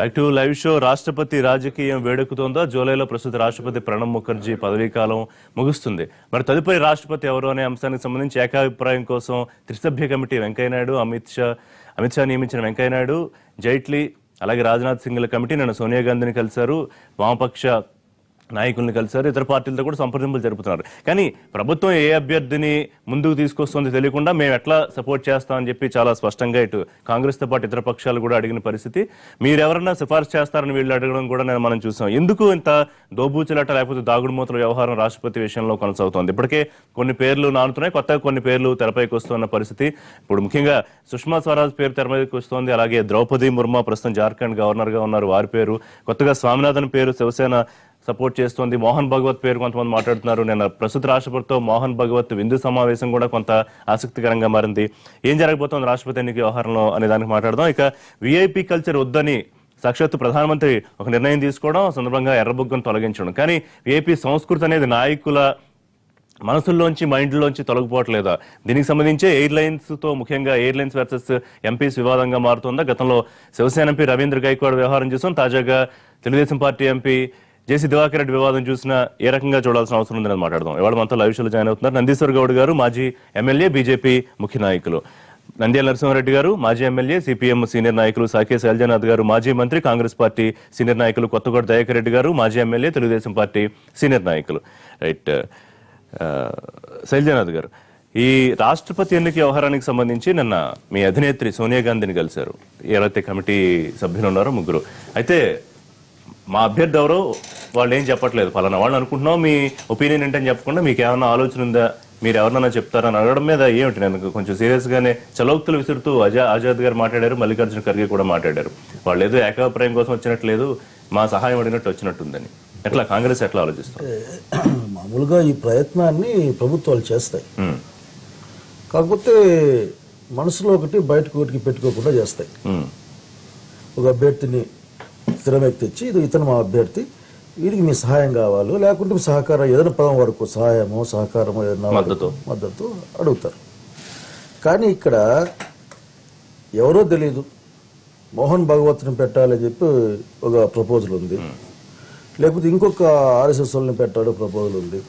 Back to live show. రాష్ట్రపతి రాజకీయం వేడెక్కుతోందా? జూలైలో ప్రస్తుత రాష్ట్రపతి ప్రణబ్ ముఖర్జీ పదవీకాలం ముగుస్తుంది. మరి తదుపరి రాష్ట్రపతి ఎవరు అనే అంశానికి సంబంధించి ఏకాభిప్రాయం కోసం త్రిసభ్య కమిటీ వెంకయ్యనాయుడు, అమిత్ షా నియమించిన వెంకయ్యనాయుడు, జైట్లీ అలాగే రాజ్నాథ్ సింగ్ల కమిటీ నిన్న సోనియా గాంధీని కలిశారు, వామపక్ష నాయకుల్ని కలిశారు, ఇతర పార్టీలతో కూడా సంప్రదింపులు జరుపుతున్నారు. కానీ ప్రభుత్వం ఏ అభ్యర్థిని ముందుకు తీసుకొస్తుందో తెలియకుండా మేము ఎట్లా సపోర్ట్ చేస్తామని చెప్పి చాలా స్పష్టంగా ఇటు కాంగ్రెస్తో పాటు ఇతర పక్షాలు కూడా అడిగిన పరిస్థితి. మీరెవరన్నా సిఫార్సు చేస్తారని వీళ్ళు అడగడం కూడా మనం చూసాం. ఎందుకు ఇంత దోబూచులాట లేకపోతే దాగుడుమూతల వ్యవహారం రాష్ట్రపతి విషయంలో కొనసాగుతోంది? ఇప్పటికే కొన్ని పేర్లు నానుతున్నాయి, కొత్తగా కొన్ని పేర్లు తెరపైకి వస్తున్న పరిస్థితి. ఇప్పుడు ముఖ్యంగా సుష్మా స్వరాజ్ పేరు తెరపైకి వస్తోంది. అలాగే ద్రౌపది ముర్ము ప్రస్తుతం జార్ఖండ్ గవర్నర్గా ఉన్నారు, వారి పేరు. కొత్తగా స్వామినాథన్ పేరు శివసేన సపోర్ట్ చేస్తోంది. మోహన్ భగవత్ పేరు కొంతమంది మాట్లాడుతున్నారు. నిన్న ప్రస్తుత రాష్ట్రపతితో మోహన్ భగవత్ విందు సమావేశం కూడా కొంత ఆసక్తికరంగా మారింది. ఏం జరగబోతోంది రాష్ట్రపతి ఎన్నిక వ్యవహారంలో అనే దానికి మాట్లాడదాం. ఇక విఐపి కల్చర్ వద్దని సాక్షాత్తు ప్రధానమంత్రి ఒక నిర్ణయం తీసుకోవడం, సందర్భంగా ఎర్రబొగ్గను తొలగించడం. కానీ విఐపి సంస్కృతి అనేది నాయకుల మనసుల్లోంచి మైండ్లోంచి తొలగిపోవట్లేదా? దీనికి సంబంధించి ఎయిర్లైన్స్ తో ముఖ్యంగా ఎయిర్లైన్స్ వర్సెస్ ఎంపీస్ వివాదంగా మారుతోందా? గతంలో శివసేన ఎంపీ రవీంద్ర గైక్వాడ్ వ్యవహారం చూసాం. తాజాగా Telugu Desam party MP JC Diwakar Reddy వివాదం చూసినా ఏ రకంగా చూడాల్సిన అవసరం ఉందని మాట్లాడదాం. ఇవాళ మనతో లైవ్ షోలో జాయిన్ అవుతున్నారు నందీశ్వర్ గౌడ్ గారు, మాజీ ఎమ్మెల్యే, బీజేపీ ముఖ్య నాయకులు. నంద్యాల నరసింహారెడ్డి గారు, మాజీ ఎమ్మెల్యే, సిపిఎం సీనియర్ నాయకులు. సాకే శైలజనాథ్ గారు, మాజీ మంత్రి, కాంగ్రెస్ పార్టీ సీనియర్ నాయకులు. కొత్తగూడ దయాకర్ రెడ్డి గారు, మాజీ ఎమ్మెల్యే, తెలుగుదేశం పార్టీ సీనియర్ నాయకులు. రైట్. శైలజనాథ్ గారు, ఈ రాష్ట్రపతి ఎన్నిక వ్యవహారానికి సంబంధించి నిన్న మీ అధినేత్రి సోనియా గాంధీని కలిశారు. ఎవరైతే కమిటీ సభ్యులు ఉన్నారో ముగ్గురు. అయితే మా అభ్యర్థి ఎవరో వాళ్ళు ఏం చెప్పట్లేదు, పలానా వాళ్ళు అనుకుంటున్నాం, మీ ఒపీనియన్ ఏంటని చెప్పకుండా మీకు ఏమన్నా ఆలోచన ఉందా, మీరు ఎవరినన్నా చెప్తారని అడగడం మీద ఏమిటి నేను కొంచెం సీరియస్ గానే చలోక్తులు విసురుతూ ఆజాద్ గారు మాట్లాడారు, మల్లికార్జున ఖర్గే కూడా మాట్లాడారు. వాళ్ళు ఏదో ఏకాభిప్రాయం కోసం వచ్చినట్లేదు, మా సహాయం అడిగినట్టు వచ్చినట్టుందని. ఎట్లా కాంగ్రెస్ ఎట్లా ఆలోచిస్తారు? మామూలుగా ఈ ప్రయత్నాన్ని ప్రభుత్వాలు చేస్తాయి, కాకపోతే మనసులో ఒకటి బయటకు ఒకటికి పెట్టుకోకుండా చేస్తాయి. ఒక అభ్యర్థిని స్థిరమెక్కి తెచ్చి ఇది ఇతను మా అభ్యర్థి, వీరికి మీ సహాయం కావాలి, లేకుంటే మీ సహకారం ఏదైనా పదం వరకు సహాయమో సహకారమో ఏదైనా మద్దతు అడుగుతారు. కానీ ఇక్కడ ఎవరో తెలియదు, మోహన్ భగవత్ని పెట్టాలని చెప్పి ఒక ప్రపోజల్ ఉంది, లేకపోతే ఇంకొక ఆర్ఎస్ఎస్ వాళ్ళని పెట్టాడు ప్రపోజల్ ఉంది,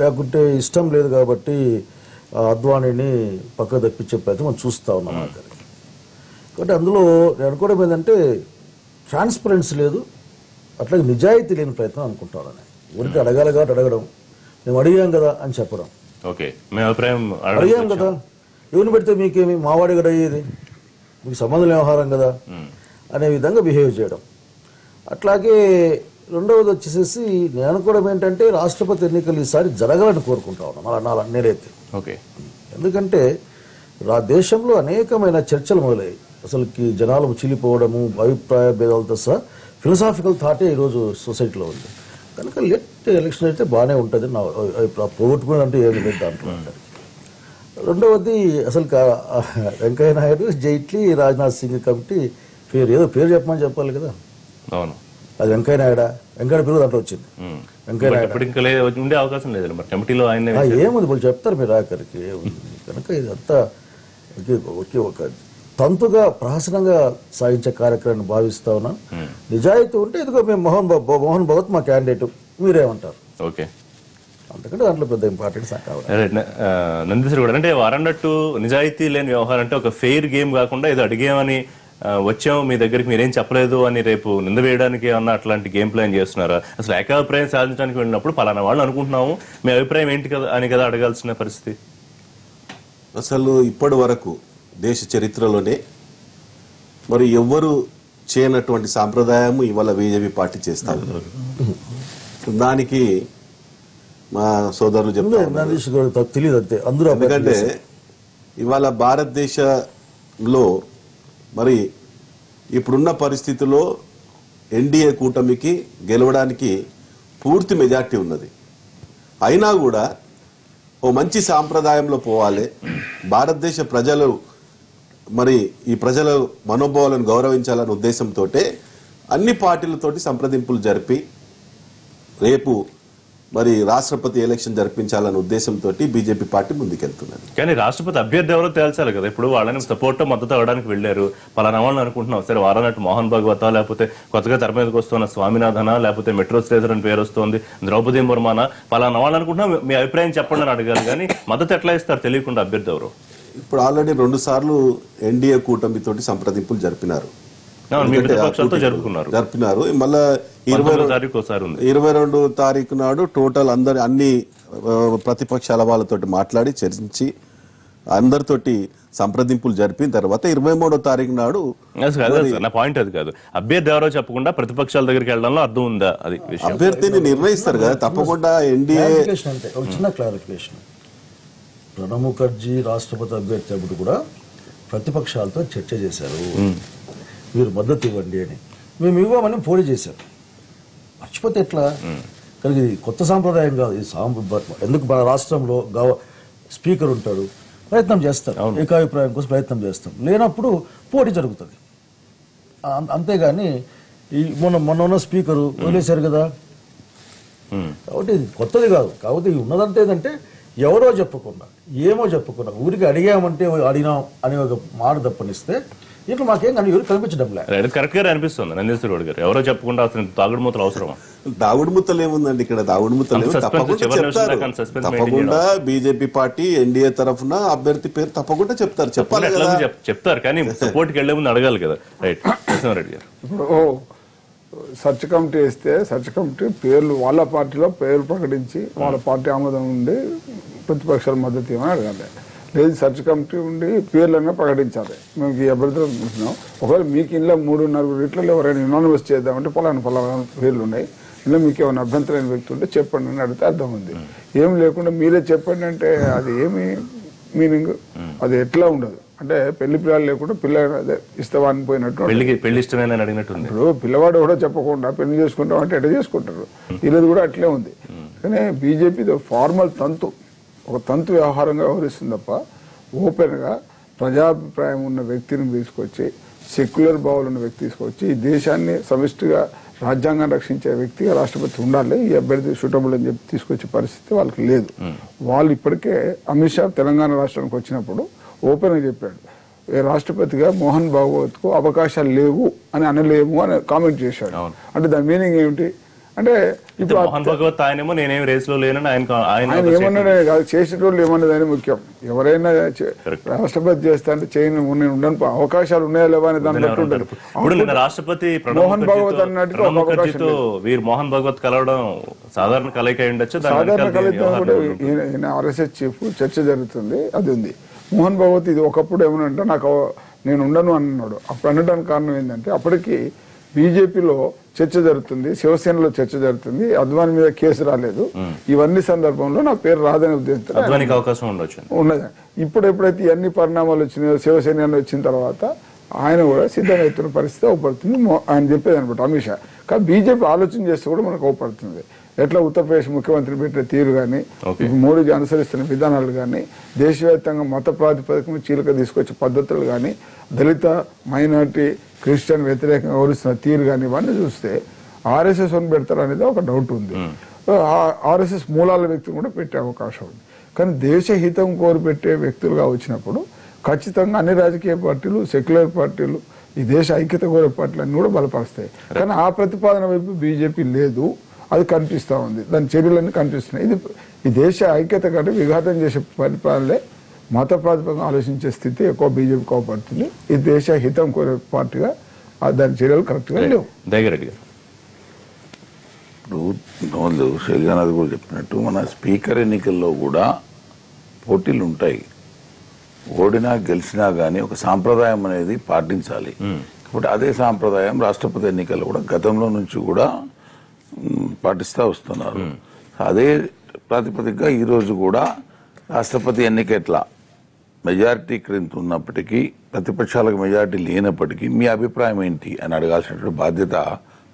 లేకుంటే ఇష్టం లేదు కాబట్టి అద్వానీని పక్క తప్పించే ప్రయత్నం మనం చూస్తూ ఉన్నాం ఆఖరికి. కాబట్టి అందులో నేను అనుకోవడం ఏంటంటే ట్రాన్స్పరెన్సీ లేదు, అట్లాగే నిజాయితీ లేని ప్రయత్నం అనుకుంటానని. ఊరికి అడగాలి కాబట్టి అడగడం, మేము అడిగాం కదా అని చెప్పడం. అడిగాం కదా, ఎవరిని పెడితే మీకేమి, మావాడి కూడా అయ్యేది, మీకు సంబంధం వ్యవహారం కదా అనే విధంగా బిహేవ్ చేయడం. అట్లాగే రెండవది వచ్చేసేసి నేను అనుకోవడం ఏంటంటే రాష్ట్రపతి ఎన్నికలు ఈసారి జరగాలని కోరుకుంటా ఉన్నాను నేనైతే. ఎందుకంటే దేశంలో అనేకమైన చర్చలు మొదలయ్యాయి. అసలుకి జనాలు చీలిపోవడము, అభిప్రాయ భేదాలతో సహా ఫిలసాఫికల్ థాటే ఈరోజు సొసైటీలో ఉంది. కనుక లెట్ ఎలక్షన్ అయితే బాగానే ఉంటుంది నా పోగొట్టుకుని అంటే ఏమి లేదు దాంట్లో. రెండవది అసలు వెంకయ్య నాయుడు, జైట్లీ, రాజ్నాథ్ సింగ్ కమిటీ పేరు ఏదో పేరు చెప్పాలి కదా. అవును, అది వెంకయ్య నాయుడా, వెంకయ్య పేరు దాంట్లో వచ్చింది. వెంకయ్య నాయుడు ఉండే అవకాశం లేదు కమిటీలో, ఏముంది వాళ్ళు చెప్తారు మీరు ఆఖరికి. కనుక ఇదంతా ఒక తంతుగా ప్రహసనంగా సాగించే కార్యక్రమాన్ని భావిస్తా ఉన్నాను. నిజాయితీ ఉంటే ఇదిగో మేము మోహన్ భగవత్ మా క్యాండిడేట్, మీరేమంటారు? ఓకే, అందుకంటే దాంట్లో పెద్ద ఇంపార్టెన్స్ నందీశ్వర్ కూడా అంటే వారన్నట్టు నిజాయితీ లేని వ్యవహారం అంటే ఒక ఫెయిర్ గేమ్ కాకుండా ఏదో అడిగామని వచ్చాము మీ దగ్గరికి మీరేం చెప్పలేదు అని రేపు నింద వేయడానికి ఏమన్నా అట్లాంటి గేమ్ ప్లాన్ చేస్తున్నారా? అసలు ఏకాభిప్రాయం సాధించడానికి వెళ్ళినప్పుడు పలానా వాళ్ళు అనుకుంటున్నాము, మీ అభిప్రాయం ఏంటి కదా అని కదా అడగాల్సిన పరిస్థితి. అసలు ఇప్పటి వరకు దేశ చరిత్రలోనే మరి ఎవ్వరు చేయనటువంటి సాంప్రదాయము ఇవాళ బీజేపీ పార్టీ చేస్తారు. దానికి మా సోదరులు చెప్తారు తెలియదు అంతే. ఎందుకంటే ఇవాళ భారతదేశంలో మరి ఇప్పుడున్న పరిస్థితుల్లో ఎన్డీఏ కూటమికి గెలవడానికి పూర్తి మెజార్టీ ఉన్నది. అయినా కూడా ఓ మంచి సాంప్రదాయంలో పోవాలి, భారతదేశ ప్రజలు మరి ఈ ప్రజల మనోభావాలను గౌరవించాలనే ఉద్దేశంతో అన్ని పార్టీలతోటి సంప్రదింపులు జరిపి రేపు మరి రాష్ట్రపతి ఎలక్షన్ జరిపించాలనే ఉద్దేశంతో బీజేపీ పార్టీ ముందుకెళ్తున్నది. కానీ రాష్ట్రపతి అభ్యర్థి ఎవరో తేల్చాలి కదా. ఇప్పుడు వాళ్ళని సపోర్ట్ మద్దతు అవ్వడానికి వెళ్ళారు, పలానా వాళ్ళని అనుకుంటున్నాం. సరే వారానట్టు మోహన్ భాగవత, లేకపోతే కొత్తగా తెర మీదకి వస్తున్న స్వామినాథన, లేకపోతే మెట్రో స్టేషన్ అని పేరు వస్తుంది, ద్రౌపది ముర్మాన, పలానా వాళ్ళు అనుకుంటున్నాం. మీ అభిప్రాయం చెప్పండి అని అడగాలి, కానీ మద్దతు ఎట్లా ఇస్తారు తెలియకుండా అభ్యర్థి ఎవరు? ఇప్పుడు ఆల్రెడీ 2 సార్లు ఎన్డీఏ కూటమితోటి సంప్రదింపులు జరిపినారు. జరిపినారు. మళ్ళా 22 తారీఖు నాడు టోటల్ అన్ని ప్రతిపక్షాల వాళ్ళతో మాట్లాడి చర్చించి అందరితోటి సంప్రదింపులు జరిపిన తర్వాత 23వ తారీఖు నాడు నా పాయింట్ అది కాదు. అభ్యర్థి ఎవరో చెప్పకుండా ప్రతిపక్షాల దగ్గరికి వెళ్ళడంలో అర్థం ఉందా? అది అభ్యర్థిని నిర్ణయిస్తారు కదా తప్పకుండా. ఎన్డీఏ అంటే ఒక చిన్న క్లారిఫికేషన్, ప్రణబ్ ముఖర్జీ రాష్ట్రపతి అభ్యర్థి అప్పుడు కూడా ప్రతిపక్షాలతో చర్చ చేశారు, మీరు మద్దతు ఇవ్వండి అని. మేము ఇవ్వమని పోటీ చేశారు. మర్చిపోతే ఎట్లా? కానీ ఇది కొత్త సాంప్రదాయం కాదు. ఇది ఎందుకు మన రాష్ట్రంలో స్పీకర్ ఉంటాడు, ప్రయత్నం చేస్తారు, ఏకాభిప్రాయం కోసం ప్రయత్నం చేస్తాం. లేనప్పుడు పోటీ జరుగుతుంది. అంతేగాని ఈ మొన్న ఉన్న స్పీకరు వదిలేశారు కదా. కాబట్టి ఇది కొత్తది కాదు. కాకపోతే ఉన్నదంతా ఏంటంటే ఎవరో చెప్పకుండా, ఏమో చెప్పకుండా, ఊరికి అడిగామంటే అడిగినాం అనే ఒక మాట తప్పనిస్తే ఇట్లా మాకేం కానీ ఎవరు కనిపించడం లేదు. కరెక్ట్ గా అనిపిస్తుంది నందీశ్వర గౌడ్ గారు. ఎవరో చెప్పకుండా అసలు దాగుడు మూతలు అవసరమా? దాగుడు ముత్తలు ఏముందండి ఇక్కడ? దాగుడు ముత్తలు తప్పకుండా బీజేపీ పార్టీ ఎన్డీఏ తరఫున అభ్యర్థి పేరు తప్పకుండా చెప్తారు. చెప్తారు కానీ సపోర్ట్కి వెళ్లే ముందు అడగాలి కదా. రైట్, రెడ్డి గారు. ఇప్పుడు సర్చ్ కమిటీ వేస్తే సర్చ్ కమిటీ పేర్లు వాళ్ళ పార్టీలో పేర్లు ప్రకటించి వాళ్ళ పార్టీ ఆమోదం ఉండి ప్రతిపక్షాల మద్దతు ఇవ్వని అడగాలి. లేదు సర్చ్ కమిటీ ఉండి పేర్లన్నా ప్రకటించాలి. మేము ఈ అభ్యర్థులు అనుకుంటున్నాం, ఒకవేళ మీకు ఇంట్లో 3-4 రీట్లలో ఎవరైనా యునానిమస్ చేద్దామంటే పలానా పేర్లు ఉన్నాయి, ఇలా మీకు ఏమైనా అభ్యంతరమైన వ్యక్తి ఉంటే చెప్పండి అని అడిగితే అర్థం ఉంది. ఏం లేకుండా మీరే చెప్పండి అంటే అది ఏమి మీనింగ్? అది ఎట్లా ఉండదు అంటే పెళ్లి పిల్లలు లేకుండా పిల్ల ఇస్తావా అని పోయినట్టు. పెళ్లి ఇష్టమైన అడిగినట్టు. ఇప్పుడు పిల్లవాడు కూడా చెప్పకుండా పెళ్లి చేసుకుంటాం అంటే ఎట్లా చేసుకుంటారు? ఈరోజు కూడా అట్లే ఉంది. కానీ బీజేపీ ఫార్మల్ ఒక తంతు వ్యవహారంగా వ్యవహరిస్తుంది తప్ప ఓపెన్గా ప్రజాభిప్రాయం ఉన్న వ్యక్తిని తీసుకొచ్చి, సెక్యులర్ భావాలు ఉన్న వ్యక్తి తీసుకొచ్చి ఈ దేశాన్ని సమిష్టిగా రాజ్యాంగాన్ని రక్షించే వ్యక్తిగా రాష్ట్రపతి ఉండాలి, ఈ అభ్యర్థి సూటబుల్ అని చెప్పి తీసుకొచ్చే పరిస్థితి వాళ్ళకి లేదు. వాళ్ళు ఇప్పటికే అమిత్ షా తెలంగాణ రాష్ట్రానికి వచ్చినప్పుడు ఓపెన్గా చెప్పాడు, రాష్ట్రపతిగా మోహన్ భాగవత్ కు అవకాశాలు లేవు అని అనలేము అని కామెంట్ చేశాడు. అంటే దాని మీనింగ్ ఏమిటి అంటే ఇప్పుడు నేనేమి రేస్ లో లేనని ఆయన ఏమన్నాడే కాదు, చేసేటోళ్ళు ఏమన్నదని ముఖ్యం. ఎవరైనా రాష్ట్రపతి చేస్తా అంటే చేయని ఉండని అవకాశాలు ఉన్నాయా లేవా అని దాన్ని బట్టి ఉంటారు. రాష్ట్రపతి మోహన్ భాగవత్ అన్నట్టు మోహన్ భాగవత్ కలవడం సాధారణ కలయిక ఉండొచ్చు. సాధారణ కలయిక కూడా ఈయన ఆర్ఎస్ఎస్ చీఫ్ చర్చ జరుగుతుంది, అది ఉంది. మోహన్ భాగవత్ ఇది ఒకప్పుడు ఏమనంటే నేను ఉండను అన్నాడు. అప్పుడు అనడానికి కారణం ఏంటంటే అప్పటికి బీజేపీలో చర్చ జరుగుతుంది, శివసేనలో చర్చ జరుగుతుంది, అద్వానీ మీద కేసు రాలేదు. ఇవన్నీ సందర్భంలో నా పేరు రాదని ఉద్దేశంతో అవకాశం ఉన్నది. ఇప్పుడు ఎప్పుడైతే ఇవన్నీ పరిణామాలు వచ్చినాయో, శివసేన వచ్చిన తర్వాత ఆయన కూడా సిద్ధమవుతున్న పరిస్థితి అవపడుతుంది ఆయన చెప్పేది అనమాట అమిత్ షా. కానీ బీజేపీ ఆలోచన చేస్తే కూడా మనకు అవపడుతుంది. ఎట్లా ఉత్తరప్రదేశ్ ముఖ్యమంత్రి పెట్టిన తీరు కానీ, మోడీజీ అనుసరిస్తున్న విధానాలు కానీ, దేశవ్యాప్తంగా మత ప్రాతిపదికన చీలిక తీసుకొచ్చే పద్ధతులు కానీ, దళిత మైనార్టీ క్రిస్టియన్ వ్యతిరేకంగా వ్యవహరిస్తున్న తీరు కానీ ఇవన్నీ చూస్తే ఆర్ఎస్ఎస్ అని పెడతారు అనేది ఒక డౌట్ ఉంది. ఆర్ఎస్ఎస్ మూలాల వ్యక్తులు కూడా పెట్టే అవకాశం ఉంది. కానీ దేశ హితం కోరి పెట్టే వ్యక్తులుగా వచ్చినప్పుడు ఖచ్చితంగా అన్ని రాజకీయ పార్టీలు, సెక్యులర్ పార్టీలు, ఈ దేశ ఐక్యత కోరే పార్టీలు అన్ని కూడా బలపరుస్తాయి. కానీ ఆ ప్రతిపాదన వైపు బీజేపీ లేదు, అది కనిపిస్తూ ఉంది. దాని చర్యలన్నీ కనిపిస్తున్నాయి. ఈ దేశ ఐక్యత కంటే విఘాతం చేసే పరిపాలనే మత ప్రాతిపదికన ఆలోచించే స్థితి ఎక్కువ బీజేపీ కోపడుతుంది. ఈ దేశ హితం కోరే పార్టీగా దాని చర్యలు కరెక్ట్గా లేవు. ఇప్పుడు శైలజానాథ్ కూడా చెప్పినట్టు మన స్పీకర్ ఎన్నికల్లో కూడా పోటీలు ఉంటాయి. ఓడినా గెలిచినా కానీ ఒక సాంప్రదాయం అనేది పాటించాలి. ఇప్పుడు అదే సాంప్రదాయం రాష్ట్రపతి ఎన్నికల్లో కూడా గతంలో నుంచి కూడా పాటిస్తూ వస్తున్నారు. అదే ప్రాతిపదికగా ఈరోజు కూడా రాష్ట్రపతి ఎన్నిక ఎట్లా మెజారిటీ క్రింద ఉన్నప్పటికీ, ప్రతిపక్షాలకు మెజారిటీ లేనప్పటికీ మీ అభిప్రాయం ఏంటి అని అడగాల్సినటువంటి బాధ్యత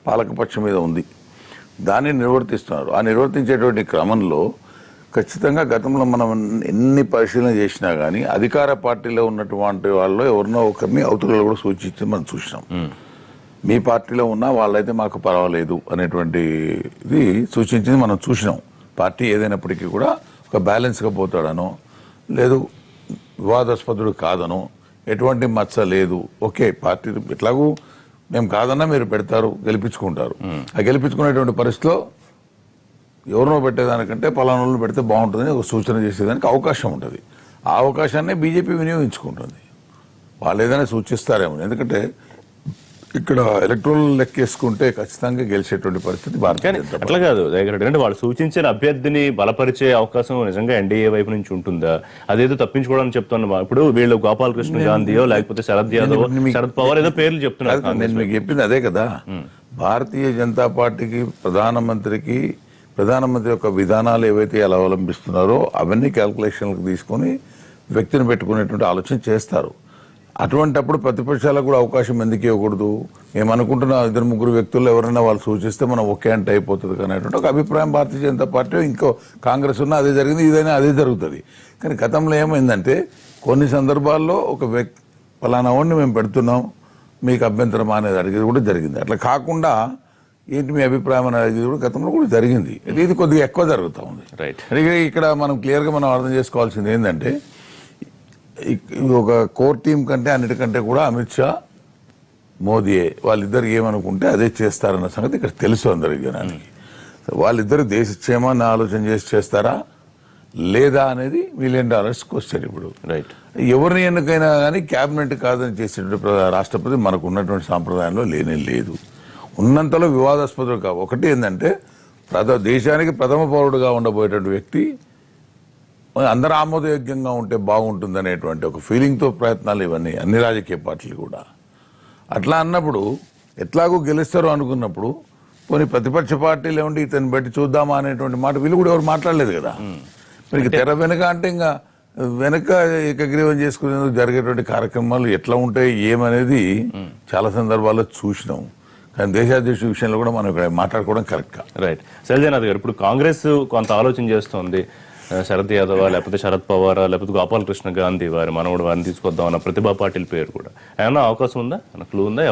పాలకపక్షం మీద ఉంది. దాన్ని నిర్వర్తిస్తున్నారు. ఆ నిర్వర్తించేటువంటి క్రమంలో ఖచ్చితంగా గతంలో మనం ఎన్ని పరిశీలన చేసినా కానీ అధికార పార్టీలో ఉన్నటువంటి వాళ్ళు ఎవరినో ఒకరిని అవతలలో కూడా సూచించి మనం చూసినాం. మీ పార్టీలో ఉన్న వాళ్ళైతే మాకు పర్వాలేదు అనేటువంటి ఇది సూచించింది మనం చూసినాం పార్టీ ఏదైనప్పటికీ కూడా ఒక బ్యాలెన్స్గా పోతాడనో లేదు వివాదాస్పదుడు కాదనో ఎటువంటి మచ్చ లేదు, ఓకే పార్టీ ఎట్లాగూ మేము కాదన్నా మీరు పెడతారు, గెలిపించుకుంటారు. ఆ గెలిపించుకునేటువంటి పరిస్థితిలో ఎవరినో పెట్టేదానికంటే పలానాలను పెడితే బాగుంటుందని ఒక సూచన చేసేదానికి అవకాశం ఉంటుంది. ఆ అవకాశాన్ని బీజేపీ వినియోగించుకుంటుంది. వాళ్ళు ఏదైనా సూచిస్తారేమో, ఎందుకంటే ఇక్కడ ఎలక్ట్రల్ లెక్కేసుకుంటే ఖచ్చితంగా గెలిచేటువంటి పరిస్థితి భారతీయ కానీ జనతా అట్లా కాదు అంటే వాళ్ళు సూచించిన అభ్యర్థిని బలపరిచే అవకాశం నిజంగా ఎన్డీఏ వైపు నుంచి ఉంటుందా? అదేదో తప్పించుకోవడానికి చెప్తున్నా. ఇప్పుడు వీళ్ళు గోపాలకృష్ణ గాంధీయో లేకపోతే శరద్ యాదవ్, శరద్ పవార్ ఏదో పేర్లు చెప్తున్నారు. నేను మీకు చెప్పింది అదే కదా. భారతీయ జనతా పార్టీకి ప్రధానమంత్రి యొక్క విధానాలు ఏవైతే ఎలా అవలంబిస్తున్నారో అవన్నీ క్యాల్కులేషన్లకు తీసుకొని వ్యక్తిని పెట్టుకునేటువంటి ఆలోచన చేస్తారు. అటువంటప్పుడు ప్రతిపక్షాలకు కూడా అవకాశం ఎందుకు ఇవ్వకూడదు? మేము అనుకుంటున్న 2-3 వ్యక్తుల్లో ఎవరైనా వాళ్ళు సూచిస్తే మనం ఒకే అంటే అయిపోతుంది అనేటువంటి ఒక అభిప్రాయం భారతీయ జనతా పార్టీ, ఇంకో కాంగ్రెస్ ఉన్నా అదే జరిగింది, ఇదైనా అదే జరుగుతుంది. కానీ గతంలో ఏమైందంటే కొన్ని సందర్భాల్లో ఒక వ్యక్తి ఫలానా వాడిని మేము పెడుతున్నాం, మీకు అభ్యంతరం అనేది అడిగేది కూడా జరిగింది. అట్లా కాకుండా ఏంటి మీ అభిప్రాయం అనేది కూడా గతంలో కూడా జరిగింది. ఇది కొద్దిగా ఎక్కువ జరుగుతూ ఉంది. రైట్. ఇక్కడ మనం క్లియర్గా మనం అర్థం చేసుకోవాల్సింది ఏంటంటే ఒక కోర్ టీం కంటే అన్నిటికంటే కూడా అమిత్ షా, మోదీయే వాళ్ళిద్దరు ఏమనుకుంటే అదే చేస్తారన్న సంగతి ఇక్కడ తెలుసు అందరికి జనానికి. వాళ్ళిద్దరు దేశ క్షేమాన్ని ఆలోచన చేసి చేస్తారా లేదా అనేది $1 million క్వశ్చన్. ఇప్పుడు రైట్, ఎవరిని ఎన్నికైనా కానీ క్యాబినెట్ కాదని చేసేటువంటి రాష్ట్రపతి మనకు ఉన్నటువంటి సాంప్రదాయంలో లేనే లేదు. ఉన్నంతలో వివాదాస్పదులు కావు. ఒకటి ఏంటంటే దేశానికి ప్రథమ పౌరుడుగా ఉండబోయేటువంటి వ్యక్తి అందరూ ఆమోదయోగ్యంగా ఉంటే బాగుంటుంది అనేటువంటి ఒక ఫీలింగ్తో ప్రయత్నాలు ఇవన్నీ అన్ని రాజకీయ పార్టీలు కూడా. అట్లా అన్నప్పుడు ఎట్లాగూ గెలుస్తారో అనుకున్నప్పుడు పోనీ ప్రతిపక్ష పార్టీలు ఏమంటే ఇతను బట్టి చూద్దామా అనేటువంటి మాట వీళ్ళు కూడా ఎవరు మాట్లాడలేదు కదా. మరి తెర వెనుక అంటే ఇంకా వెనక ఏకగ్రీవం చేసుకునేందుకు జరిగేటువంటి కార్యక్రమాలు ఎట్లా ఉంటాయి ఏమనేది చాలా సందర్భాల్లో చూసినాం. కానీ దేశాధ్యక్షుడి విషయంలో కూడా మనం ఇక్కడ మాట్లాడుకోవడం కరెక్ట్. రైట్. శైలజానాథ్ గారు, ఇప్పుడు కాంగ్రెస్ కొంత ఆలోచన చేస్తోంది, శరద్ యాదవ్ లేకపోతే శరద్ పవార్ లేకపోతే గోపాలకృష్ణ గాంధీ వారిని తీసుకొద్దాం అన్న ప్రతిభా పాటిల్ పేరు కూడా ఏమన్నా అవకాశం ఉందా? క్లూ ఉందా?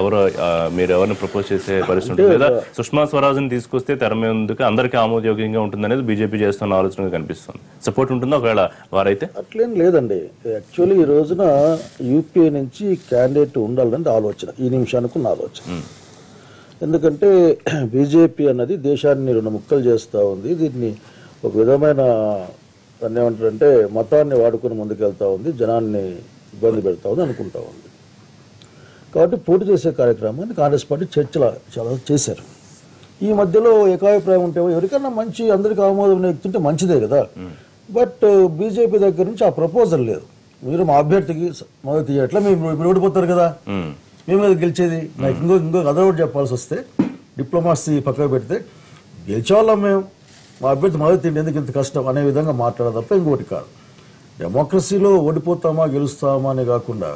మీరు ఎవరిని ప్రపోజ్ చేసే పరిస్థితి ఉంటుంది? లేదా సుష్మా స్వరాజ్ని తీసుకొస్తే తెర మీదకి అందరికీ ఆమోదయోగ్యంగా ఉంటుంది అనేది బీజేపీ చేస్తున్న ఆలోచనగా కనిపిస్తుంది. సపోర్ట్ ఉంటుందా ఒకవేళ వారైతే? అట్లేం లేదండి. యాక్చువల్లీ ఈ రోజున యూపీఏ నుంచి క్యాండిడేట్ ఉండాలని ఆలోచన, ఈ నిమిషానికి ఉన్న ఆలోచన. ఎందుకంటే బీజేపీ అన్నది దేశాన్ని 2 ముక్కలు చేస్తూ ఉంది. దీన్ని ఒక విధమైన దాన్ని ఏమంటారంటే మతాన్ని వాడుకుని ముందుకెళ్తా ఉంది, జనాన్ని ఇబ్బంది పెడతా ఉంది అనుకుంటా ఉంది. కాబట్టి పోటీ చేసే కార్యక్రమాన్ని కాంగ్రెస్ పార్టీ చర్చలు చాలా చేశారు. ఈ మధ్యలో ఏకాభిప్రాయం ఉంటే ఎవరికైనా మంచి అందరికీ ఆమోదం వ్యక్తుంటే మంచిదే కదా. బట్ బీజేపీ దగ్గర నుంచి ఆ ప్రపోజల్ లేదు. మీరు మా అభ్యర్థికి మద్దతు ఎట్లా మీరు ఓడిపోతారు కదా, మేము కదా గెలిచేది. నాకు ఇంకో అదొకటి చెప్పాల్సి వస్తే డిప్లొమాసీ పక్కకు పెడితే గెలిచేవాళ్ళం మేము, మా అభ్యర్థి మద్దతు ఎందుకు ఇంత కష్టం అనే విధంగా మాట్లాడడం తప్ప ఇంకోటి కాదు. డెమోక్రసీలో ఓడిపోతామా గెలుస్తామా అనే కాకుండా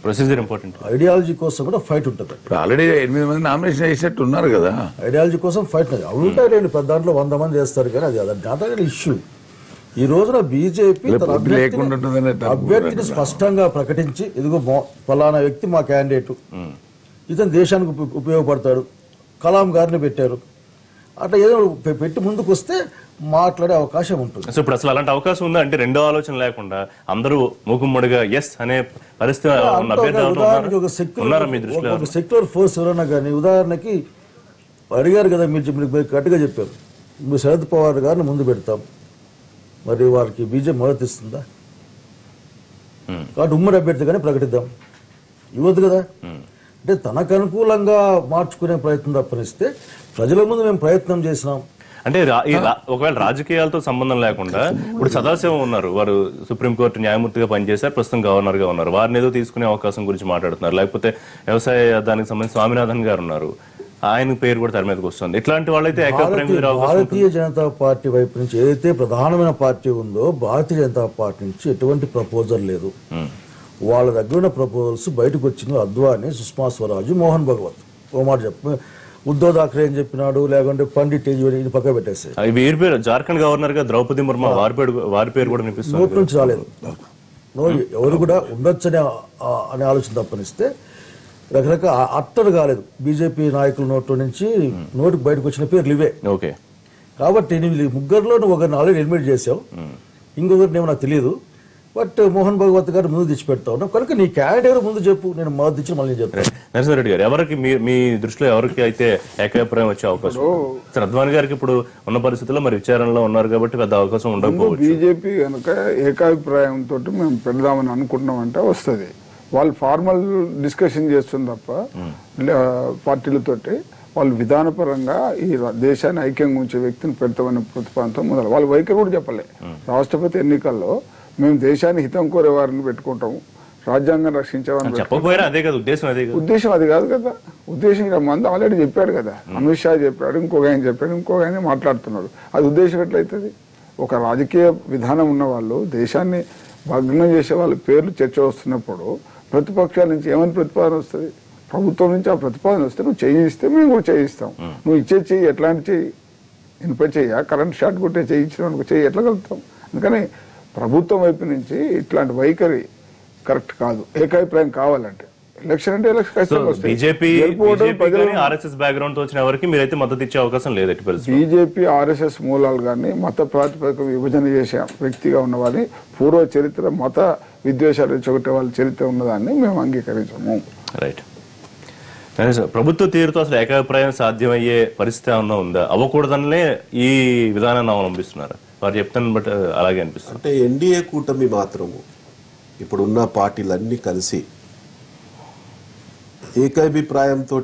ప్రొసీజర్ ఇంపార్టెంట్, ఐడియాలజీ కోసం కూడా ఫైట్ ఉంటుంది. ఆల్రెడీ 8 మంది నామినేషన్ చేసేట్టు ఉన్నారు కదా. ఐడియాలజీ కోసం ఫైట్ అవి ఉంటాయి. రెండు పెద్ద దాంట్లో 100 మంది చేస్తారు కానీ అది నాటక ఇష్యూ. ఈ రోజున బీజేపీ అభ్యర్థిని స్పష్టంగా ప్రకటించి ఇదిగో ఫలానా వ్యక్తి మా క్యాండిడేట్, ఇతను దేశానికి ఉపయోగపడతాడు, కలాం గారిని పెట్టారు, అట్లా ఏదో పెట్టి ముందుకు వస్తే మాట్లాడే అవకాశం ఉంటుంది. సో ఇప్పుడు అసలు అలాంటి అవకాశం ఉందా? అంటే రెండో ఆలోచన లేకుండా అందరూ మూకుమ్మడిగా ఎస్ అనే పరిస్థితి ఒక సెక్యులర్ ఫోర్స్ ఎవరైనా కానీ, ఉదాహరణకి అడిగారు కదా మీరు గట్టిగా చెప్పారు, మీరు శరద్ పవార్ గారిని ముందు పెడతాం, మరి వారికి బీజేపీ మద్దతు ఇస్తుందా? కాబట్టి ఉమ్మడి అభ్యర్థిగానే ప్రకటిద్దాం, ఇవ్వద్దు కదా. అంటే తనకు అనుకూలంగా మార్చుకునే ప్రయత్నం తప్పనిస్తే ప్రజల ముందు మేము ప్రయత్నం చేసినాం. అంటే ఒకవేళ రాజకీయాలతో సంబంధం లేకుండా ఇప్పుడు సదాశివం ఉన్నారు, వారు సుప్రీంకోర్టు న్యాయమూర్తిగా పనిచేశారు, ప్రస్తుతం గవర్నర్ గా ఉన్నారు, వారిని ఏదో తీసుకునే అవకాశం గురించి మాట్లాడుతున్నారు. లేకపోతే వ్యవసాయ దానికి సంబంధించి స్వామినాథన్ గారు ఉన్నారు, ఆయన పేరు కూడా తెర మీదకి వస్తుంది. ఇట్లాంటి వాళ్ళైతే భారతీయ జనతా పార్టీ వైపు నుంచి ఏదైతే ప్రధానమైన పార్టీ ఉందో భారతీయ జనతా పార్టీ నుంచి ఎటువంటి ప్రపోజల్ లేదు. వాళ్ళ దగ్గర ఉన్న ప్రపోజల్స్ బయటకు వచ్చిన అద్వానీ, సుష్మా స్వరాజ్, మోహన్ భగవత్. ఓ మాట చెప్పు, ఉద్ధవ్ ఠాక్రే ఏం చెప్పినాడు, లేకుంటే పండిట్ ఇది పక్క పెట్టేసి వీరి పేరు జార్ఖండ్ గవర్నర్ గా ద్రౌపది ముర్ము వారి పేరు కూడా నోటి నుంచి రాలేదు. ఎవరు కూడా ఉండొచ్చనే అనే ఆలోచన తప్పనిస్తే రకరకాల అట్టడు కాలేదు. బీజేపీ నాయకుల నోట్ల నుంచి నోటికి బయటకు వచ్చిన పేర్లు ఇవే. ఓకే, కాబట్టి నువ్వు ముగ్గురులో నువ్వు ఒకరిని ఆల్రెడీ ఎలిమినేట్ చేసావు, ఇంకొకరిని నాకు తెలియదు. బట్ మోహన్ భగవత్ గారు ముందు తెచ్చి పెడతా ఉన్నాం కనుక నీ క్యాండిడేట్ ముందు చెప్పు, నేను మొదటి తెచ్చి మళ్ళీ చెప్తాను. నరసింహారెడ్డి గారు, ఎవరికి మీ దృష్టిలో ఎవరికి అయితే ఏకాభిప్రాయం వచ్చే అవకాశం ఉంది? సార్ అద్వానీ గారికి ఇప్పుడు ఉన్న పరిస్థితుల్లో మరి విచారణలో ఉన్నారు కాబట్టి పెద్ద అవకాశం ఉండకపోవచ్చు. బీజేపీ కనుక ఏకాభిప్రాయంతో మేము పెడదామని అనుకుంటున్నామంటే వస్తుంది. వాళ్ళు ఫార్మల్ డిస్కషన్ చేస్తుంది తప్ప పార్టీలతోటి వాళ్ళు విధానపరంగా ఈ దేశాన్ని ఐక్యంగా ఉంచే వ్యక్తిని పెడతామనే ప్రతిపాదనతో మొదలు వాళ్ళు వైఖరి కూడా చెప్పలే. రాష్ట్రపతి ఎన్నికల్లో మేము దేశాన్ని హితం కోరే వారిని పెట్టుకుంటాము, రాజ్యాంగం రక్షించేవారిని చెప్పకపోయినా అదే కదా ఉద్దేశం. అదే ఉద్దేశం అది కాదు కదా. ఉద్దేశం ఇక్కడ మంది ఆల్రెడీ చెప్పాడు కదా, అమిత్ షా చెప్పాడు, ఇంకొక ఆయన చెప్పాడు, ఇంకొక ఆయన మాట్లాడుతున్నాడు. అది ఉద్దేశం ఎట్లయితుంది? ఒక రాజకీయ విధానం ఉన్న వాళ్ళు దేశాన్ని భగ్నం చేసే వాళ్ళ పేర్లు చర్చ వస్తున్నప్పుడు ప్రతిపక్షాల నుంచి ఏమని ప్రతిపాదన వస్తుంది? ప్రభుత్వం నుంచి ఆ ప్రతిపాదన వస్తే నువ్వు చేయిస్తే మేము కూడా చేయిస్తాం. నువ్వు ఇచ్చే చెయ్యి ఎట్లాంటి చెయ్యి? ఇనుప చెయ్య, కరెంట్ షాట్ కొట్టే చేయించిన చెయ్యి ఎట్లా కలుగుతాం? అందుకని ప్రభుత్వం వైపు నుంచి ఇట్లాంటి వైఖరి కరెక్ట్ కాదు. ఏకాభిప్రాయం కావాలంటే ఎలక్షన్ అంటే బీజేపీ ఆర్ఎస్ఎస్ బ్యాక్గ్రౌండ్ తో వచ్చిన ఎవరికి మీరైతే మద్దతు ఇచ్చే అవకాశం లేదు. బీజేపీ ఆర్ఎస్ఎస్ మూలాలు కానీ మత ప్రాతిపదిక విభజన చేసే వ్యక్తిగా ఉన్నవారిని, పూర్వ చరిత్ర మత విద్వేషాలు రెచ్చగొట్టే వాళ్ళ చరిత్ర ఉన్నదాన్ని మేము అంగీకరించము. రైట్. ప్రభుత్వ తీరుతో అసలు ఏకాభిప్రాయం సాధ్యమయ్యే పరిస్థితి ఏమన్నా ఉందా? అవ్వకూడదనే ఈ విధానాన్ని అవలంబిస్తున్నారు వారు చెప్తాను. బట్ అలాగే అనిపిస్తుంది. అంటే ఎన్డీఏ కూటమి మాత్రము ఇప్పుడున్న పార్టీలన్నీ కలిసి ఏకాభిప్రాయంతో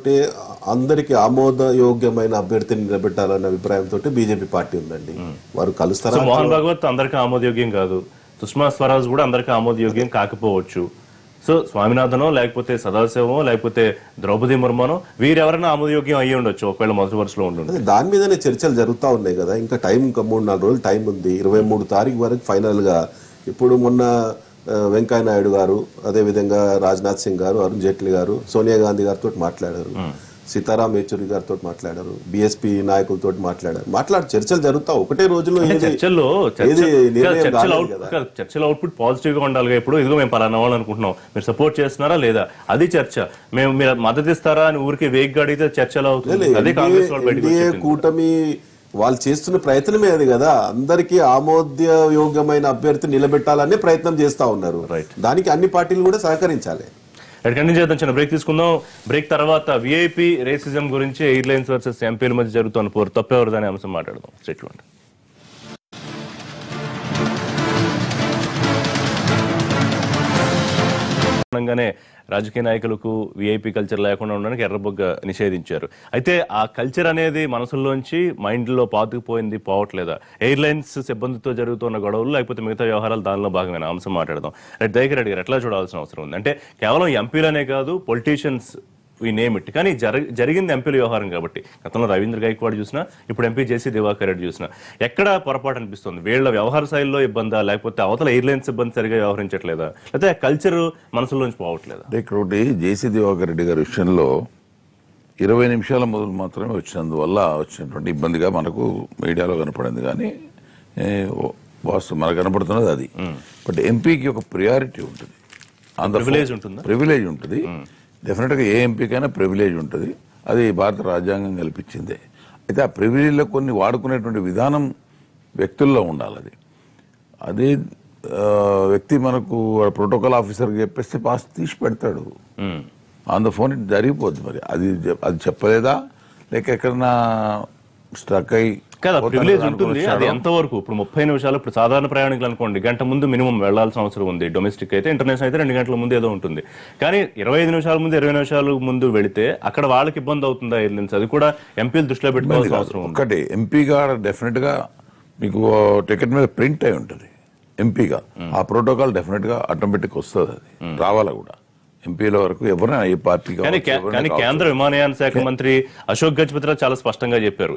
అందరికి ఆమోదయోగ్యమైన అభ్యర్థిని నిలబెట్టాలన్న అభిప్రాయంతో బీజేపీ పార్టీ ఉందండి. వారు కలుస్తారు. మోహన్ భగవత్ అందరికీ ఆమోదయోగ్యం కాదు, సుష్మా స్వరాజ్ కూడా అందరికీ ఆమోదయోగ్యం కాకపోవచ్చు. సో స్వామినాథనో లేకపోతే సదాశివమో లేకపోతే ద్రౌపది ముర్మనో వీరెవరైనా ఆమోదయోగ్యం అయ్యి ఉండొచ్చు ఒకవేళ మొదటి వరుసలో ఉండండి. దాని మీదనే చర్చలు జరుగుతూ ఉన్నాయి కదా. ఇంకా టైం ఇంకా 3-4 రోజులు టైం ఉంది. 23 తారీఖు వరకు ఫైనల్ గా. ఇప్పుడు మొన్న వెంకయ్య నాయుడు గారు, అదే విధంగా రాజ్నాథ్ సింగ్ గారు, అరుణ్ జైట్లీ గారు, సోనియా గాంధీ గారితో మాట్లాడారు, సీతారాం యేచూరి గారితో మాట్లాడారు, బీఎస్పీ నాయకులతో మాట్లాడారు. చర్చలు జరుగుతా ఒకటే రోజులో చర్చల అవుట్పుట్ పాజిటివ్ గా ఉండాలి. ఇప్పుడు ఇదిగో మేము పలానా వాళ్ళు అనుకుంటున్నాం, మీరు సపోర్ట్ చేస్తున్నారా లేదా, అది చర్చ. మేము మీరు మద్దతు ఇస్తారా అని ఊరికి వేగ్గా అడిగితే చర్చలో అవుతుంది. అదే కాంగ్రెస్ వాళ్ళు కూటమి వాళ్ళు చేస్తున్న ప్రయత్నమే అది కదా. అందరికీ ఆమోదయోగ్యమైన అభ్యర్థి నిలబెట్టాలనే ప్రయత్నం చేస్తా ఉన్నారు. దానికి అన్ని పార్టీలు కూడా సహకరించాలి. కంటిన్యూ చేద్దాం. చిన్న బ్రేక్ తీసుకుందాం. బ్రేక్ తర్వాత విఐపీ రేసిజం గురించి ఎయిర్లైన్స్ వర్సెస్ ఎంపీల మధ్య జరుగుతున్న పోరు తప్పెవరిదనే అంశం మాట్లాడదాం. స్టేట్ లో రాజకీయ నాయకులకు విఐపీ కల్చర్ లేకుండా ఉండడానికి ఎర్రబొగ్గ నిషేధించారు. అయితే ఆ కల్చర్ అనేది మనసుల్లోంచి మైండ్లో పాతుకుపోయింది, పోవట్లేదా? ఎయిర్లైన్స్ సిబ్బందితో జరుగుతున్న గొడవలు లేకపోతే మిగతా వ్యవహారాలు దానిలో భాగమైన అంశం మాట్లాడదాం. దయాకర్ రెడ్డి గారు, ఎట్లా చూడాల్సిన అవసరం ఉంది? అంటే కేవలం ఎంపీలనే కాదు, పొలిటీషియన్స్ వి నేమ్ ఇట్, కానీ జరిగింది ఎంపీల వ్యవహారం కాబట్టి. గతంలో రవీంద్ర గైక్వాడ్ చూసినా, ఇప్పుడు ఎంపీ జేసీ దివాకర్ రెడ్డి చూసినా ఎక్కడ పొరపాటు అనిపిస్తుంది? వీళ్ళ వ్యవహార శైలిలో ఇబ్బందా, లేకపోతే అవతల ఎయిర్లైన్స్ సిబ్బంది సరిగా వ్యవహరించట్లేదా, లేకపోతే కల్చర్ మనసులోంచి పోవట్లేదా? ఇక్కడ జేసీ దివాకర్ రెడ్డి గారి విషయంలో 20 నిమిషాల మొదలు మాత్రమే వచ్చినందువల్ల వచ్చినటువంటి ఇబ్బందిగా మనకు మీడియాలో కనపడింది. కానీ వాస్తవం మనకు కనపడుతున్నది అది. బట్ ఎంపీకి ఒక ప్రియారిటీ ఉంటుంది, ప్రివిలేజ్ ఉంటుంది. డెఫినెట్గా ఏ ఎంపీకైనా ప్రివిలేజ్ ఉంటుంది, అది భారత రాజ్యాంగం కల్పించిందే. అయితే ఆ ప్రివిలేజ్లో కొన్ని వాడుకునేటువంటి విధానం వ్యక్తుల్లో ఉండాలి. అదే వ్యక్తి మనకు ప్రోటోకాల్ ఆఫీసర్కి చెప్పేస్తే పాస్ తీసి పెడతాడు ఆన్ ద ఫోన్, జరిగిపోద్ది. మరి అది చెప్పలేదా, లేక ఎక్కడన్నా స్ట్రక్ అయ్యి కదా ప్రివిలేజ్ ఉంటుంది. అది ఎంతవరకు? ఇప్పుడు 30 నిమిషాలు, ఇప్పుడు సాధారణ ప్రయాణికులు అనుకోండి గంట ముందు మినిమం వెళ్లాల్సిన అవసరం ఉంది. డొమెస్టిక్ అయితే, ఇంటర్నేషనల్ అయితే 2 గంటల ముందు ఏదో ఉంటుంది. కానీ 25 నిమిషాల ముందు 20 నిమిషాల ముందు వెళితే అక్కడ వాళ్ళకి ఇబ్బంది అవుతుందా ఎయిర్లైన్స్? అది కూడా ఎంపీలు దృష్టిలో పెట్టుకోవాల్సిన అవసరం ఉంది. ఒకటి ఎంపీగా డెఫినెట్ గా మీకు టికెట్ మీద ప్రింట్ అయి ఉంటుంది ఎంపీగా. ఆ ప్రోటోకాల్ డెఫినెట్ గా ఆటోమేటిక్ వస్తుంది, అది రావాలా కూడా ఎంపీల వరకు ఎవరైనా ఏ పార్టీ. కానీ కేంద్ర విమానయాన శాఖ మంత్రి అశోక్ గజపతిరాజు చాలా స్పష్టంగా చెప్పారు,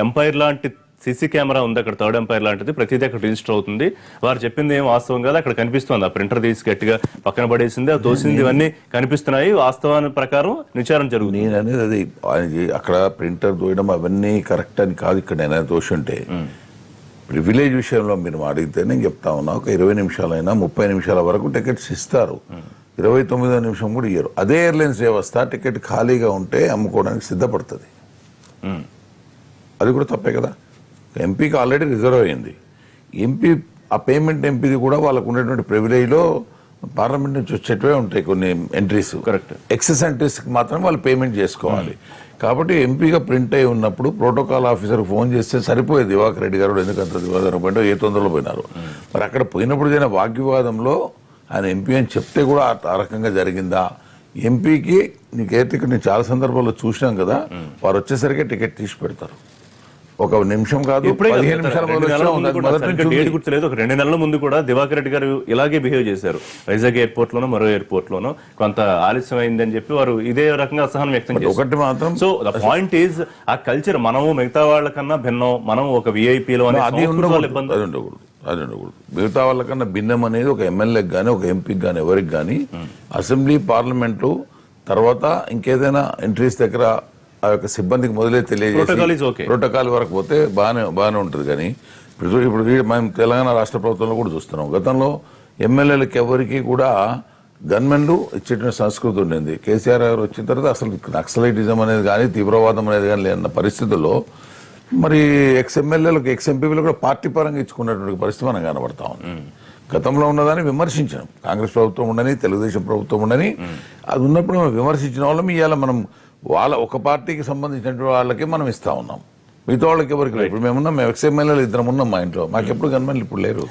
ఎంపైర్ లాంటి సీసీ కెమెరా ఉంది అక్కడ, థర్డ్ ఎంపైర్ లాంటిది, ప్రతిదీ అక్కడ రిజిస్టర్ అవుతుంది. వారు చెప్పింది ఏం వాస్తవం కాదు, అక్కడ కనిపిస్తుంది. ఆ ప్రింటర్ తీసి గట్టిగా పక్కన పడేసింది, ఆ తోసింది, ఇవన్నీ కనిపిస్తున్నాయి. వాస్తవాన్ని ప్రకారం విచారణ జరుగుతుంది. నేను అనేది అది అక్కడ ప్రింటర్ దోయడం అవన్నీ కరెక్ట్ అని కాదు. ఇక్కడ ఏదైనా దోషుంటే ప్రివిలేజ్ విషయంలో మీరు అడిగితే నేను చెప్తా ఉన్నా, ఒక 20 నిమిషాలైనా 30 నిమిషాల వరకు టికెట్స్ ఇస్తారు, 29వ నిమిషం కూడా ఇయ్యరు. అదే ఎయిర్లైన్స్ వ్యవస్థ టికెట్ ఖాళీగా ఉంటే అమ్ముకోవడానికి సిద్ధపడుతుంది. అది కూడా తప్పే కదా. ఎంపీకి ఆల్రెడీ రిజర్వ్ అయింది. ఎంపీ ఆ పేమెంట్ ఎంపీది కూడా వాళ్ళకు ఉన్నటువంటి ప్రివిలేజ్లో పార్లమెంట్ నుంచి వచ్చేటివే ఉంటాయి కొన్ని ఎంట్రీస్. కరెక్ట్. ఎక్సెస్ ఎంట్రీస్కి మాత్రం వాళ్ళు పేమెంట్ చేసుకోవాలి. కాబట్టి ఎంపీగా ప్రింట్ అయి ఉన్నప్పుడు ప్రోటోకాల్ ఆఫీసర్కి ఫోన్ చేస్తే సరిపోయేది. దివాకర్ రెడ్డి గారు ఎందుకంత దివాకర్ పోయింటో ఏ తొందరలో పోయినారు. మరి అక్కడ పోయినప్పుడు జరిగిన వాగ్వివాదంలో ఆయన ఎంపీ అని చెప్తే కూడా ఆ రకంగా జరిగిందా? ఎంపీకి నీకు ఏ టికెట్ నేను చాలా సందర్భాల్లో చూసినాం కదా, వారు వచ్చేసరికి టికెట్ తీసి పెడతారు. ఒక నిమిషం కాదు, 15 నిమిషాల గుర్తులేదు, ఒక 2 నెలల ముందు కూడా దివాకర్ రెడ్డి గారు ఇలాగే బిహేవ్ చేశారు. వైజాగ్ ఎయిర్పోర్ట్ లోనో మరో ఎయిర్పోర్ట్ లోనో కొంత ఆలస్యం అయిందని చెప్పి వారు ఇదే రకంగా అసహనం వ్యక్తం చేశారు. ఒకటి మాత్రం, సో ద పాయింట్ ఈజ్ ఆ కల్చర్ మనము మిగతా వాళ్ళకన్నా భిన్నం, మనం ఒక విఐపీలో అది ఉండకూడదు. మిగతా వాళ్ళకన్నా భిన్నం అనేది ఒక ఎమ్మెల్యేకి కానీ ఒక ఎంపీకి కానీ ఎవరికి కానీ అసెంబ్లీ పార్లమెంటు తర్వాత ఇంకేదైనా ఎంట్రీస్ దగ్గర ఆ యొక్క సిబ్బందికి మొదలే తెలియజేసి ప్రోటోకాల్ వరకు పోతే బాగానే ఉంటుంది. కానీ ఇప్పుడు మేము తెలంగాణ రాష్ట్ర ప్రభుత్వంలో కూడా చూస్తున్నాం. గతంలో ఎమ్మెల్యేలకు ఎవరికి కూడా గన్మెన్లు ఇచ్చేటువంటి సంస్కృతి ఉండింది. కేసీఆర్ గారు వచ్చిన తర్వాత అసలు నక్సలైటిజం అనేది కానీ తీవ్రవాదం అనేది కానీ లేని పరిస్థితుల్లో మరి ఎక్స్ ఎమ్మెల్యేలకు ఎక్స్ ఎంపీలు కూడా పార్టీ పరంగా ఇచ్చుకున్నటువంటి పరిస్థితి మనం కనబడతా ఉంది. గతంలో ఉన్నదాన్ని విమర్శించాం. కాంగ్రెస్ ప్రభుత్వం ఉండని, తెలుగుదేశం ప్రభుత్వం ఉండని, అది ఉన్నప్పుడు మనం విమర్శించిన వాళ్ళం ఇవాళ మనం వాళ్ళ ఒక పార్టీకి సంబంధించిన వాళ్ళకి మనం ఇస్తా ఉన్నాం. మిగతా వాళ్ళకి ఎవరికి లేదు. ఇప్పుడు మేమున్నాం, మేము ఎక్స్ ఎమ్మెల్యేలు 2 ఉన్నాం మా ఇంట్లో. మాకు ఎప్పుడు గన్మెన్లు ఇప్పుడు లేరు.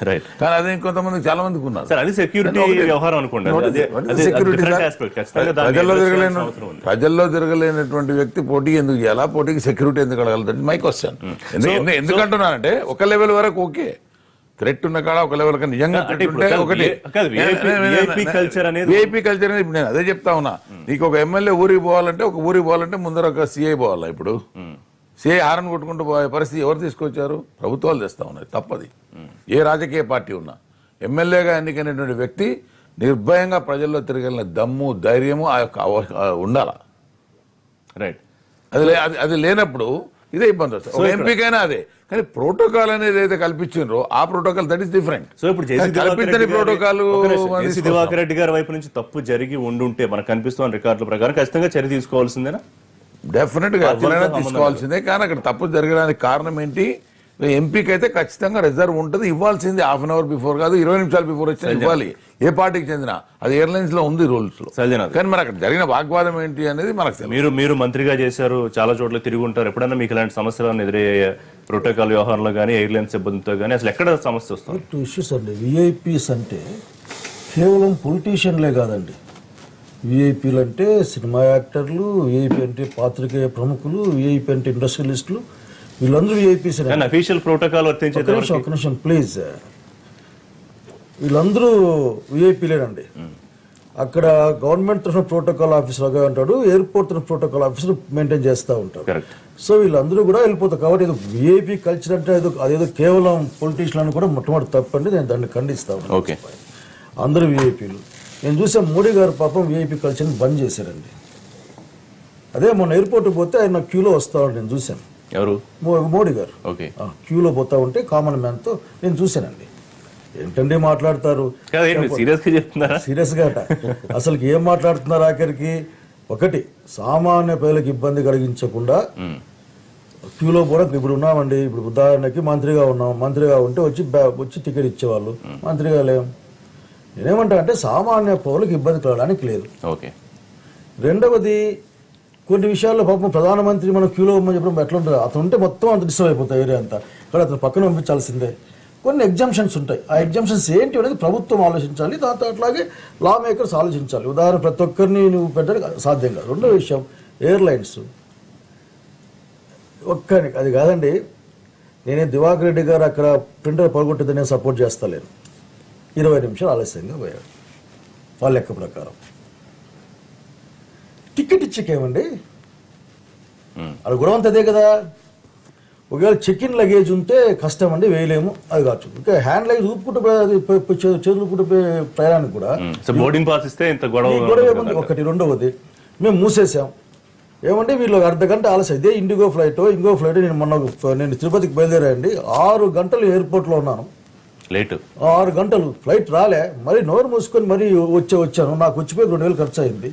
కానీ అదే కొంతమంది చాలా మందికి ఉన్నారు. ప్రజల్లో తిరగలేనటువంటి వ్యక్తి పోటీ ఎందుకు చేయాలా? పోటీకి సెక్యూరిటీ ఎందుకు అడగలుగుతుంది? My question. ఎందుకంటున్నానంటే ఒక లెవెల్ వరకు ఓకే, థ్రెట్ ఉన్న కాడ ఒక లెవెల్ నిజంగా వీఐపీ కల్చర్ అనేది ఇప్పుడు నేను అదే చెప్తా ఉన్నా. నీకు ఒక ఎమ్మెల్యే ఊరికి పోవాలంటే ముందర ఒక సిఐ పోవాలా? ఇప్పుడు సిఐ హారన్ కొట్టుకుంటూ పోయే పరిస్థితి ఎవరు తీసుకొచ్చారు? ప్రభుత్వాలు తెస్తా ఉన్నాయి. తప్పది. ఏ రాజకీయ పార్టీ ఉన్నా ఎమ్మెల్యేగా ఎన్నికైనటువంటి వ్యక్తి నిర్భయంగా ప్రజల్లో తిరగలిగిన దమ్ము, ధైర్యము ఆ యొక్క ఉండాలా. రైట్. అది లేనప్పుడు ఇదే ఇబ్బంది వస్తుంది. ఒక ఎంపీకైనా అదే. కానీ ప్రోటోకాల్ అనేది ఏదైతే కల్పించారో ఆ protocol that is different. So ఇప్పుడు కల్పించని ప్రోటోకాల్ దివాకర్ రెడ్డి గారి వైపు నుంచి తప్పు జరిగి ఉండుంటే మనకు కనిపిస్తున్న రికార్డుల ప్రకారం ఖచ్చితంగా చర్య తీసుకోవాల్సిందేనా? డెఫినెట్ గా ఎవరైనా తీసుకోవాల్సిందే. కానీ అక్కడ తప్పు జరగడానికి కారణం ఏంటి? ఎంపీకి అయితే ఖచ్చితంగా రిజర్వ్ ఉంటుంది, ఇవ్వాల్సింది. హాఫ్ అన్ అవర్ బిఫోర్ కాదు, 20 నిమిషాలు బిఫోర్ వచ్చినా ఇవ్వాలి. ఏ పార్టీకి చెందిన అది ఎయిర్లైన్స్ లో ఉంది రూల్స్ లో. కానీ మరి అక్కడ జరిగిన వాగ్వాదం ఏంటి అనేది మనకు తెలియదు. మీరు మంత్రిగా చేశారు, చాలా చోట్ల తిరిగి ఉంటారు. ఎప్పుడైనా మీకు ఇలాంటి సమస్యలను ఎదురయ్యే ప్రోటోకాల్ వ్యవహారంలో కానీ ఎయిర్లైన్ సిబ్బందితో కానీ అసలు ఎక్కడ సమస్య వస్తుంది? 2 ఇష్యూస్ అండి. విఐపీస్ అంటే కేవలం పొలిటీషియన్లే కాదండి. విఐపీలు అంటే సినిమా యాక్టర్లు, విఐపీ అంటే పాత్రికేయ ప్రముఖులు, విఐపీ అంటే ఇండస్ట్రియలిస్టులు, వీళ్ళందరూ విఐపీస్. అఫీషియల్ ప్రోటోకాల్ ఒక నిమిషం ప్లీజ్. వీళ్ళందరూ విఐపీలేనండి. అక్కడ గవర్నమెంట్ తరఫున ప్రోటోకాల్ ఆఫీసర్ ఉంటాడు, ఎయిర్పోర్ట్ తరఫున ప్రోటోకాల్ ఆఫీసర్ మెయింటైన్ చేస్తూ ఉంటారు. సో వీళ్ళందరూ కూడా వెళ్ళిపోతారు. కాబట్టి ఏదో విఐపీ కల్చర్ అంటే అదేదో కేవలం పొలిటీషియన్ అని కూడా మొట్టమొదటి తప్పండి. నేను దాన్ని ఖండిస్తాను. అందరూ విఐపీలు. నేను చూసాను మోడీ గారు పాపం విఐపీ కల్చర్ని బంద్ చేశారండి. అదే మొన్న ఎయిర్పోర్ట్ పోతే ఆయన క్యూలో వస్తాడు, నేను చూశాను. ఎవరు? మోడీ గారు క్యూలో పోతా ఉంటే కామన్ మ్యాన్ తో నేను చూశానండి. ఏంటండి మాట్లాడతారు సీరియస్ గా అసలు ఏం మాట్లాడుతున్నారు? ఆఖరికి ఒకటి సామాన్య ప్రజలకు ఇబ్బంది కలిగించకుండా క్యూలో కూడా ఇప్పుడు ఉన్నామండి. ఇప్పుడు ఉదాహరణకి మంత్రిగా ఉన్నాం, మంత్రిగా ఉంటే వచ్చి టికెట్ ఇచ్చేవాళ్ళు, మంత్రిగా లేం. నేనేమంటా అంటే సామాన్య పౌరులకు ఇబ్బంది కలగడానికి లేదు. రెండవది, కొన్ని విషయాల్లో పాపం ప్రధానమంత్రి మనం క్యూలో ఉమ్మని చెప్పడం ఎట్లా ఉంటుంది? అతను ఉంటే మొత్తం అంత డిస్టర్బ్ అయిపోతాయి ఏరియా అంతా. కానీ అతను పక్కన పంపించాల్సిందే. కొన్ని ఎగ్జామ్షన్స్ ఉంటాయి. ఆ ఎగ్జామ్షన్స్ ఏంటి అనేది ప్రభుత్వం ఆలోచించాలి. దాంతో అట్లాగే లా మేకర్స్ ఆలోచించాలి. ఉదాహరణ ప్రతి ఒక్కరిని నువ్వు పెట్టడానికి సాధ్యం కాదు. రెండో విషయం, ఎయిర్లైన్స్ అది కాదండి. నేనే దివాకర్ రెడ్డి గారు అక్కడ ప్రింటర్ పగొట్టింది నేను సపోర్ట్ చేస్తలేను. 20 నిమిషాలు ఆలస్యంగా పోయాడు వాళ్ళ లెక్క ప్రకారం. టికెట్ ఇచ్చేకేమండి, అది గొడవ అంత అదే కదా. ఒకవేళ చెక్ ఇన్ లగేజ్ ఉంటే కష్టం అండి, వేయలేము, అది కావచ్చు. ఇంకా హ్యాండ్ లగేజ్ ఊపుకుంటూ చేతులుకుంటూ ప్రయాణానికి కూడా బోర్డింగ్ పాస్ ఇస్తే గొడవ ఏముంది? ఒకటి. రెండవది, మేము మూసేసాం ఏమంటే వీళ్ళు అర్ధగంట ఆలస్యం. ఇదే ఇంకో ఫ్లైట్ నేను తిరుపతికి బయలుదేరాయండి. 6 గంటలు ఎయిర్పోర్ట్లో ఉన్నాను. లేట్ 6 గంటలు ఫ్లైట్ రాలే. మరి నోరు మూసుకొని మరీ వచ్చాను. నాకు వచ్చిపోయి 2,000 ఖర్చు అయింది.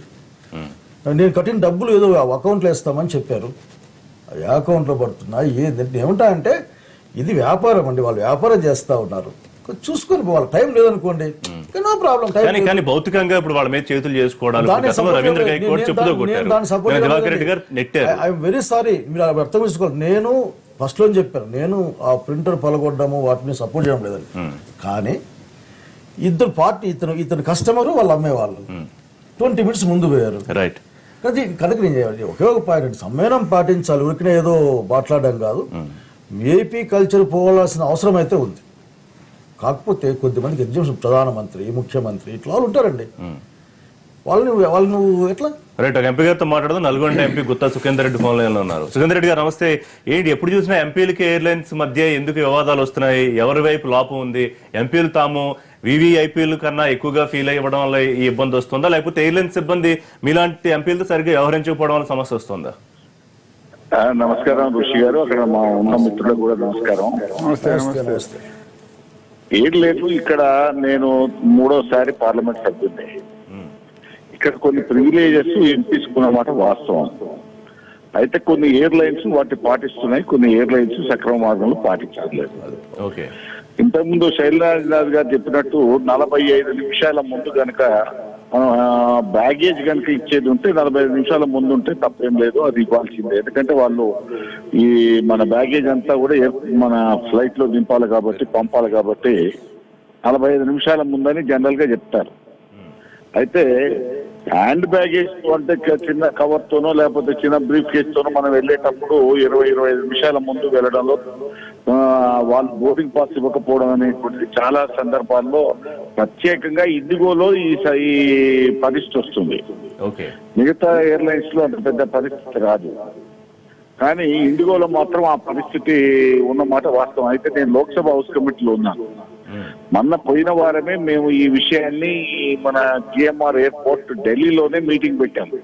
నేను కట్టిన డబ్బులు ఏదో అకౌంట్లో వేస్తామని చెప్పారు. అవి అకౌంట్లో పడుతున్నాయి. ఏమంటా అంటే ఇది వ్యాపారం అండి, వాళ్ళు వ్యాపారం చేస్తా ఉన్నారు, చూసుకొని పోవాలి. టైం లేదనుకోండి, నో ప్రాబ్లం. కానీ భౌతికంగా ఇప్పుడు వాళ్ళ మీద చేతులు చేసుకోవడాలు రవీంద్ర గైక్వాడ్ చెప్పుతో కొట్టారు, దివాకర్ రెడ్డి గారు నెట్టారు. ఐఎమ్ వెరీ సారీ, మీరు అర్థం చేసుకోవాలి. నేను ఫస్ట్ లో చెప్పాను, నేను ఆ ప్రింటర్ పలగొట్టడము వాటిని సపోర్ట్ చేయడం లేదని. కానీ ఇద్దరు పార్టీ, ఇతను కస్టమర్, వాళ్ళు అమ్మేవాళ్ళు 20 minutes ముందు పోయారు. రైట్. కానీ కనుక నేను చేయాలి ఒకే ఒక పాయింట్, సమ్మేళనం పాటించాలి, ఉరికిన ఏదో మాట్లాడడం కాదు. ఏపీ కల్చర్ పోవాల్సిన అవసరం అయితే ఉంది. కాకపోతే కొద్దిమందికి ఎగ్జిబిషన్, ప్రధానమంత్రి, ముఖ్యమంత్రి ఇట్లా వాళ్ళు ఉంటారండి, వాళ్ళు ఎట్లా. రైట్. ఒక ఎంపీ గారితో మాట్లాడదాం. Nalgonda MP Gutha Sukhender Reddy phone line లో ఉన్నారు. సుఖేందర్ రెడ్డి గారు నమస్తే. ఏంటి ఎప్పుడు చూసినా ఎంపీలకి ఎయిర్లైన్స్ మధ్య ఎందుకు వివాదాలు వస్తున్నాయి? ఎవరి వైపు లోపం ఉంది? ఎంపీలు తాము వివిఐపీల కన్నా ఎక్కువగా ఫీల్ అవ్వడం వల్ల ఈ ఇబ్బంది వస్తుందా, లేకపోతే ఎయిర్లైన్స్ సిబ్బంది మీలాంటి ఎంపీలతో సరిగ్గా వ్యవహరించకపోవడం వల్ల సమస్య వస్తుందా? నమస్కారం ఋషి గారు, అక్కడ మా ఉన్న మిత్రులకు కూడా నమస్కారం. నమస్తే. ఏం లేదు, ఇక్కడ నేను 3వ పార్లమెంట్ సభ్యుడిని. ఇక్కడ కొన్ని ప్రివిలేజెస్ తీసుకున్నమాట వాస్తవం. అయితే కొన్ని ఎయిర్లైన్స్ వాటిని పాటిస్తున్నాయి, కొన్ని ఎయిర్లైన్స్ సక్రమ మార్గంలో పాటించట్లేదు. ఓకే. ఇంతకుముందు శైలరాజ్ గారు చెప్పినట్టు 45 నిమిషాల ముందు కనుక బ్యాగేజ్ కనుక ఇచ్చేది ఉంటే 45 నిమిషాల ముందు ఉంటే తప్పేం లేదు, అది ఇవ్వాల్సిందే. ఎందుకంటే వాళ్ళు ఈ మన బ్యాగేజ్ అంతా కూడా మన ఫ్లైట్ లో దింపాలి కాబట్టి, పంపాలి కాబట్టి 45 నిమిషాల ముందని జనరల్ గా చెప్తారు. అయితే హ్యాండ్ బ్యాగేజ్ అంటే చిన్న కవర్ తోనో లేకపోతే చిన్న బ్రీఫ్ కేస్ తోనో మనం వెళ్ళేటప్పుడు 20-25 నిమిషాల ముందు వెళ్ళడంలో వాళ్ళు బోర్డింగ్ పాస్ ఇవ్వకపోవడం అనేటువంటిది చాలా సందర్భాల్లో, ప్రత్యేకంగా ఇండిగోలో ఈ పరిస్థితి వస్తుంది. మిగతా ఎయిర్లైన్స్ లో అంత పెద్ద పరిస్థితి రాదు, కానీ ఇండిగోలో మాత్రం ఆ పరిస్థితి ఉన్నమాట వాస్తవం. అయితే నేను లోక్సభ హౌస్ కమిటీలో ఉన్నాను. మొన్న పోయిన వారమే మేము ఈ విషయాన్ని మన జిఎంఆర్ ఎయిర్పోర్ట్ ఢిల్లీలోనే మీటింగ్ పెట్టాము.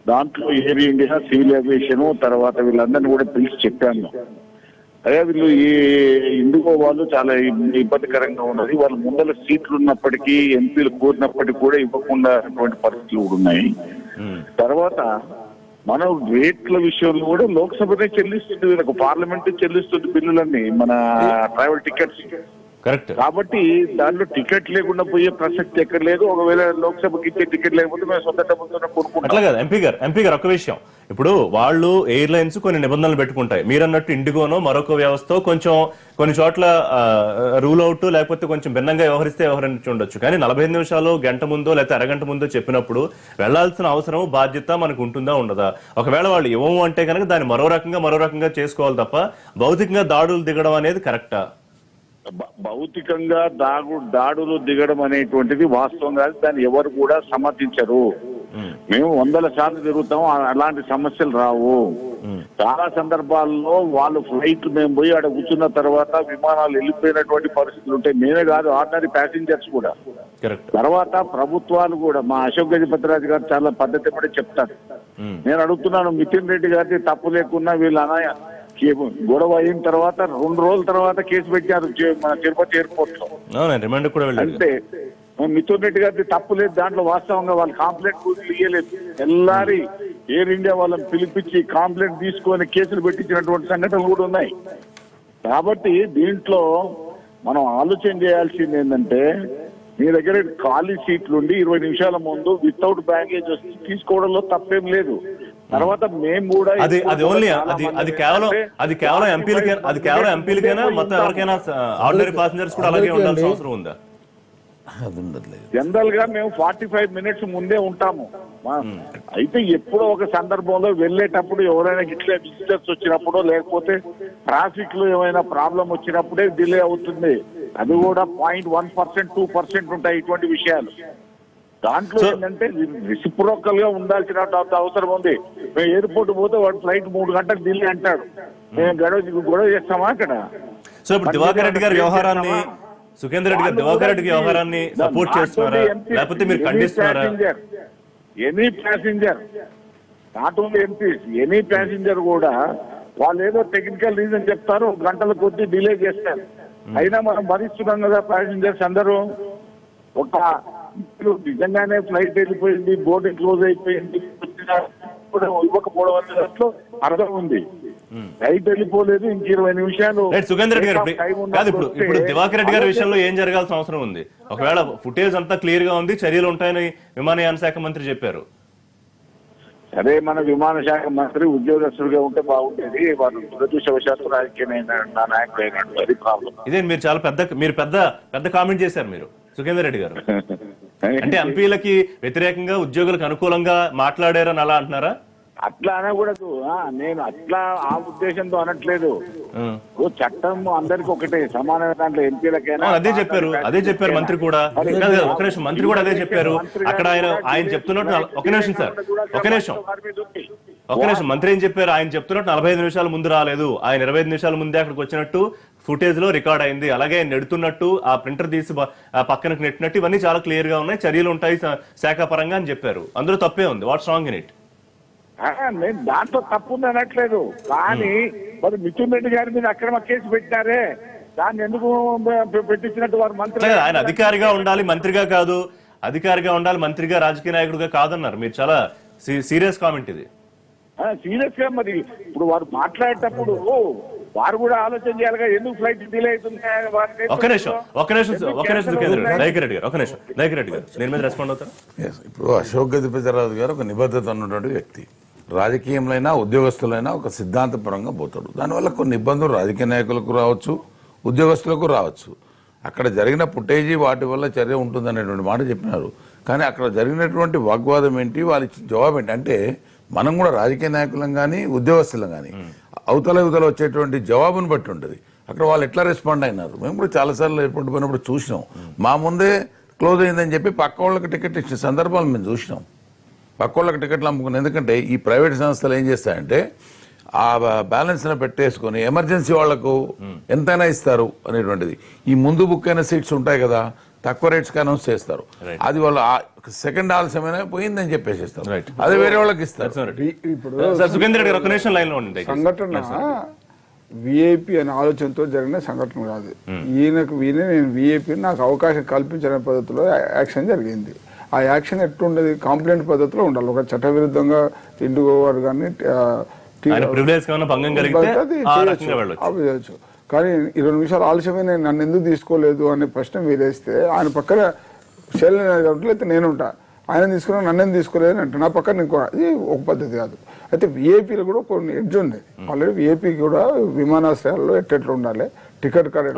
దాంట్లో ఎయిర్ ఇండియా, సివిల్ ఏవియేషన్, తర్వాత వీళ్ళందరినీ కూడా పిలిచి చెప్పాను. అదే వీళ్ళు ఈ ఇండిగో వాళ్ళు చాలా ఇబ్బందికరంగా ఉన్నది, వాళ్ళు ముందర సీట్లు ఉన్నప్పటికీ ఎంపీలు కోరినప్పటికీ కూడా ఇవ్వకుండా అటువంటి పరిస్థితులు కూడా ఉన్నాయి. తర్వాత మనం రేట్ల విషయంలో కూడా లోక్సభనే చెల్లిస్తుంది, వీళ్ళకు పార్లమెంట్ చెల్లిస్తుంది బిల్లులన్నీ, మన ట్రావెల్ టికెట్స్. కరెక్ట్. కాబట్టి దాంట్లో టికెట్ లేకుండా పోయే ప్రసక్తి ఎక్కడ లేదు. ఒకవేళ లోక్సభకి ఇచ్చే టికెట్ లేకపోతే మేము సొంత డబ్బులతో కొనుక్కుంటాం. అట్లా కదా ఎంపీ గారు ఒక విషయం, ఇప్పుడు వాళ్ళు ఎయిర్లైన్స్ కొన్ని నిబంధనలు పెట్టుకుంటాయి. మీరన్నట్టు ఇండిగోనో మరొక వ్యవస్థ కొన్ని చోట్ల రూల్ అవుట్ లేకపోతే కొంచెం భిన్నంగా వ్యవహరించి ఉండొచ్చు. కానీ 45 నిమిషాలు, గంట ముందో లేకపోతే అరగంట ముందో చెప్పినప్పుడు వెళ్లాల్సిన అవసరం, బాధ్యత మనకు ఉంటుందా ఉండదా? ఒకవేళ వాళ్ళు ఇవ్వము అంటే కనుక దాన్ని మరో రకంగా చేసుకోవాలి తప్ప భౌతికంగా దాడులు దిగడం అనేది కరెక్టా? భౌతికంగా దాడులు దిగడం అనేటువంటిది వాస్తవం కాదు, దాన్ని ఎవరు కూడా సమర్థించరు. మేము 100% తిరుగుతాం, అలాంటి సమస్యలు రావు. చాలా సందర్భాల్లో వాళ్ళు ఫ్లైట్ మేము పోయి ఆడ కూర్చున్న తర్వాత విమానాలు వెళ్ళిపోయినటువంటి పరిస్థితులు ఉంటాయి. మేమే కాదు, ఆర్డినరీ ప్యాసింజర్స్ కూడా. తర్వాత ప్రభుత్వాలు కూడా, మా అశోక్ గజపతిరాజు గారు చాలా పద్ధతి కూడా చెప్తారు. నేను అడుగుతున్నాను, మితిన్ రెడ్డి గారికి తప్పు లేకున్నా వీళ్ళ గొడవ అయిన తర్వాత 2 రోజుల తర్వాత కేసు పెట్టారు మన తిరుపతి ఎయిర్పోర్ట్ లో. అంటే మిథున్ రెడ్డి గారి తప్పు లేదు దాంట్లో, వాస్తవంగా వాళ్ళు కాంప్లైంట్ ఇయ్యలేదు. తెల్లారి ఎయిర్ ఇండియా వాళ్ళని పిలిపించి కాంప్లైంట్ తీసుకొని కేసులు పెట్టించినటువంటి సంఘటనలు కూడా ఉన్నాయి. కాబట్టి దీంట్లో మనం ఆలోచన చేయాల్సింది ఏంటంటే, మీ దగ్గర ఖాళీ సీట్లు ఉండి 20 నిమిషాల ముందు వితౌట్ బ్యాగేజ్ వచ్చి తీసుకోవడంలో తప్పేం లేదు. తర్వాత మేము కూడా అది కేవలం ఎంపీలకైనా మొత్తం ఎవరికైనా ఆర్డినరీ ప్యాసింజర్స్ కూడా అలాగే ఉండాల్సిన అవసరం ఉందా? జనరల్ గా మేము 45 నిమిషాల ముందే ఉంటాము. అయితే ఎప్పుడో ఒక సందర్భంలో వెళ్ళేటప్పుడు ఎవరైనా ఇట్లా విజిటర్స్ వచ్చినప్పుడు, లేకపోతే ట్రాఫిక్ లో ఏమైనా ప్రాబ్లం వచ్చినప్పుడే డిలే అవుతుంది. అది కూడా 0.1%, 2% ఉంటాయి ఇటువంటి విషయాలు. దాంట్లో ఏంటంటే రెసిప్రోకల్ గా ఉండాల్సిన అవసరం ఉంది. మేము ఎయిర్పోర్ట్ పోతే వాడు ఫ్లైట్ 3 గంటలకు డిలే అంటాడు, మేము గొడవ చేస్తామా అక్కడ? సో ఇప్పుడు దివాకర్ రెడ్డి గారి వ్యవహారాన్ని, సుఖేందర్ రెడ్డి గారు దివాకర్ రెడ్డి వ్యవహారాన్ని సపోర్ట్ చేస్తున్నారా లేకపోతే మీరు ఖండిస్తున్నారా? Any passenger, not only MPs, any passenger కూడా వాళ్ళు ఏదో టెక్నికల్ రీజన్ చెప్తారు, గంటల కొద్దీ డిలే చేస్తారు. అయినా మనం భరిస్తున్నాం కదా ప్యాసింజర్స్ అందరూ. నిజంగానే ఫ్లైట్ వెళ్ళిపోయింది, బోర్డింగ్ క్లోజ్ అయిపోయింది, ఇవ్వకపోవడం అనే దాంట్లో అర్థం ఉంది. రైట్ వెళ్ళిపోలేదు, ఇంక 20 నిమిషాలు సుఖేందర్ రెడ్డి గారు కాదు. ఇప్పుడు దివాకర్ రెడ్డి గారి విషయంలో ఏం జరగాల్సిన అవసరం ఉంది? ఒకవేళ ఫుటేజ్ అంతా క్లియర్ గా ఉంది, చర్యలు ఉంటాయని విమానయాన శాఖ మంత్రి చెప్పారు. సరే, మన విమాన శాఖ మంత్రి ఉద్యోగస్తులుగా ఉంటే బాగుండేది. వాళ్ళు దురదృష్టవశాత్తు రాజకీయ నాయకుడు అయినట్టు, అది ప్రాబ్లం. ఇదే మీరు పెద్ద కామెంట్ చేశారు మీరు సుఖేందర్ రెడ్డి గారు. అంటే ఎంపీలకి వ్యతిరేకంగా ఉద్యోగులకు అనుకూలంగా మాట్లాడారని అలా అంటున్నారా? అట్లా అనకూడదు. నేను అట్లా ఆ ఉద్దేశంతో అనట్లేదు. చట్టం అందరికి ఒకటే, సమానమైన దాంట్లో ఎంపీలకైనా. అదే చెప్పారు మంత్రి కూడా. ఒక నిమిషం, మంత్రి కూడా అదే చెప్పారు. అక్కడ ఆయన చెప్తున్నట్టు ఒక నిమిషం మంత్రి ఏం చెప్పారు? ఆయన చెప్తున్నట్టు 45 నిమిషాల ముందు రాలేదు, ఆయన 25 నిమిషాల ముందే అక్కడికి వచ్చినట్టు ఫుటేజ్ లో రికార్డ్ అయింది. అలాగే నెడుతున్నట్టు ఆ ప్రింటర్ తీసి పక్కనకు నెట్టినట్టు ఇవన్నీ చాలా క్లియర్ గా ఉన్నాయి, చర్యలు ఉంటాయి శాఖాపరంగా అని చెప్పారు. అందులో తప్పే ఉంది. What's wrong in it? నేను దాంట్లో తప్పుంది అనట్లేదు, కానీ మరి మిథున్ రెడ్డి గారి మీద అక్రమ కేసు పెట్టారే, దాన్ని ఎందుకు పెట్టించినట్టు వారు మంత్రి. ఆయన అధికారిగా ఉండాలి, మంత్రిగా కాదు. అధికారిగా ఉండాలి, మంత్రిగా, రాజకీయ నాయకుడిగా కాదన్నారు మీరు. చాలా సీరియస్ కామెంట్ ఇది. సీరియస్ గా మరి ఇప్పుడు వారు మాట్లాడేటప్పుడు వారు కూడా ఆలోచన చేయాలిగా, ఎందుకు ఫ్లైట్ డిలే అవుతుంది. ఒక నిమిషం దయకిరెడ్డి గారు దీని మీద రెస్పాండ్ అవుతారు. ఇప్పుడు అశోక్ గజపతిరాజు గారు ఒక నిబద్ధత ఉన్నటువంటి వ్యక్తి. రాజకీయంలో ఉద్యోగస్తులైనా ఒక సిద్ధాంతపరంగా పోతాడు. దానివల్ల కొన్ని ఇబ్బందులు రాజకీయ నాయకులకు రావచ్చు, ఉద్యోగస్తులకు రావచ్చు. అక్కడ జరిగిన ఫుటేజీ వాటి వల్ల చర్య ఉంటుందనేటువంటి మాట చెప్పినారు. కానీ అక్కడ జరిగినటువంటి వాగ్వాదం ఏంటి, వాళ్ళ జవాబు ఏంటి అంటే, మనం కూడా రాజకీయ నాయకులం కానీ ఉద్యోగస్తులం కానీ అవతల వచ్చేటువంటి జవాబును బట్టి ఉంటుంది. అక్కడ వాళ్ళు ఎట్లా రెస్పాండ్ అయినారు. మేము కూడా చాలాసార్లు ఎయిర్పోర్ట్ పోయినప్పుడు చూసినాం. మా ముందే క్లోజ్ అయిందని చెప్పి పక్క వాళ్ళకి టికెట్ ఇచ్చిన సందర్భాలు మేము చూసినాం. పక్క వాళ్ళకి టికెట్లు అమ్ముకున్నాం. ఎందుకంటే ఈ ప్రైవేట్ సంస్థలు ఏం చేస్తాయంటే ఆ బ్యాలెన్స్ పెట్టేసుకొని ఎమర్జెన్సీ వాళ్లకు ఎంతైనా ఇస్తారు అనేటువంటిది. ఈ ముందు బుక్ అయిన సీట్స్ ఉంటాయి కదా, తక్కువ రేట్స్ కి అనౌన్స్ చేస్తారు. అది వాళ్ళు సెకండ్ ఆలస్యమైనా పోయిందని చెప్పేసేస్తారు, అదే వేరే వాళ్ళకి ఇస్తారు. సంఘటన విఐపి అనే ఆలోచనతో జరిగిన సంఘటన కాదు. నేను విఐపి నాకు అవకాశం కల్పించిన పద్ధతిలో యాక్షన్ జరిగింది. ఆ యాక్షన్ ఎట్లుండదు, కంప్లైంట్ పద్ధతిలో ఉండాలి. ఒక చట్టవిరుద్ధంగా ఇండిగో వారు కానీ చేయొచ్చు. కానీ 20 నిమిషాలు ఆలస్యమే నన్ను ఎందుకు తీసుకోలేదు అనే ప్రశ్న మీరేస్తే, ఆయన పక్కన శైలజ అయితే నేనుంటా, ఆయన తీసుకున్నా నన్ను తీసుకోలేదు అంటే నా పక్కన ఇంకో, అది ఒక పద్ధతి కాదు. అయితే విఐపీలో కూడా కొన్ని ఎడ్జ్ ఉంది. ఆల్రెడీ విఐపీ కూడా విమానాశ్రయాల్లో ఎట్లా ఉండాలి, ticket correct,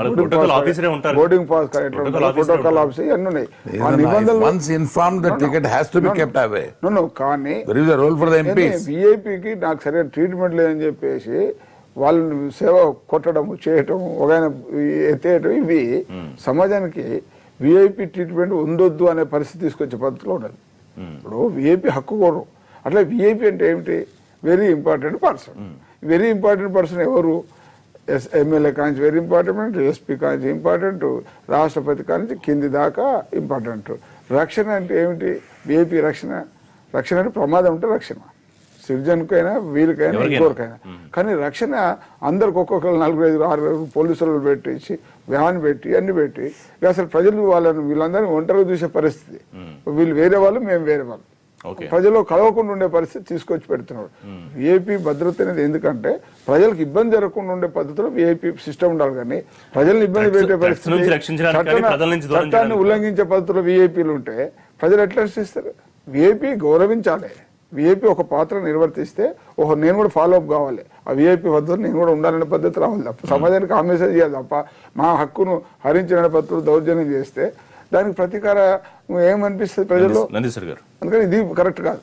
boarding pass correct, protocol officer అన్ని ఉన్నాయి. ఆ నిబంధనలు కానీ విఐపీకి నాకు సరైన ట్రీట్మెంట్ లేదని చెప్పేసి వాళ్ళని సేవ కొట్టడం, చేయటం, ఒక ఎత్తేయటం, ఇవి సమాజానికి విఐపి ట్రీట్మెంట్ ఉండొద్దు అనే పరిస్థితి తీసుకొచ్చే పద్ధతిలో ఉండదు. ఇప్పుడు విఐపి హక్కు కోరు. అట్లా విఐపి అంటే ఏమిటి? Very important person. Very important person ఎవరు? ఎమ్మెల్యే కాంచి వెరీ ఇంపార్టెంట్, ఎస్పీ కాంచి ఇంపార్టెంట్, రాష్ట్రపతి కాంచి కింది దాకా ఇంపార్టెంట్. రక్షణ అంటే ఏమిటి? విఐపి రక్షణ అంటే ప్రమాదం అంటే రక్షణ, సిటిజన్కైనా వీరికైనా ఇంకోరికైనా. కానీ రక్షణ అందరికి ఒక్కొక్కరు 4-5-6 పోలీసులు పెట్టించి వ్యాన్ పెట్టి అన్ని పెట్టి అసలు ప్రజలు వీళ్ళందరినీ ఒంటరిగా చూసే పరిస్థితి. వీళ్ళు వేరే వాళ్ళు, మేము వేరే వాళ్ళు, ప్రజలు కలవకుండా ఉండే పరిస్థితి తీసుకొచ్చి పెడుతున్నాడు. విఐపి భద్రత అనేది ఎందుకంటే ప్రజలకు ఇబ్బంది జరగకుండా ఉండే పద్ధతిలో విఐపి సిస్టమ్ ఉండాలి. కానీ ప్రజల్ని ఇబ్బంది పెట్టే పరిస్థితి, చట్టాన్ని ఉల్లంఘించే పద్ధతిలో విఐపీలు ఉంటే ప్రజలు ఎట్లా రక్షిస్తారు? విఐపి గౌరవించాలి. విఐపి ఒక పాత్ర నిర్వర్తిస్తే నేను కూడా ఫాలో అప్ కావాలి. ఆ విఐపి పద్ధతులు నేను కూడా ఉండాలనే పద్ధతి రావాలి తప్ప సమాజానికి ఆ మెసేజ్ చేయాలి తప్ప మా హక్కును హరించిన పద్ధతులు దౌర్జన్యం చేస్తే దానికి ప్రతీకారం ఏమనిపిస్తుంది ప్రజల్లో. అందుకని ఇది కరెక్ట్ కాదు,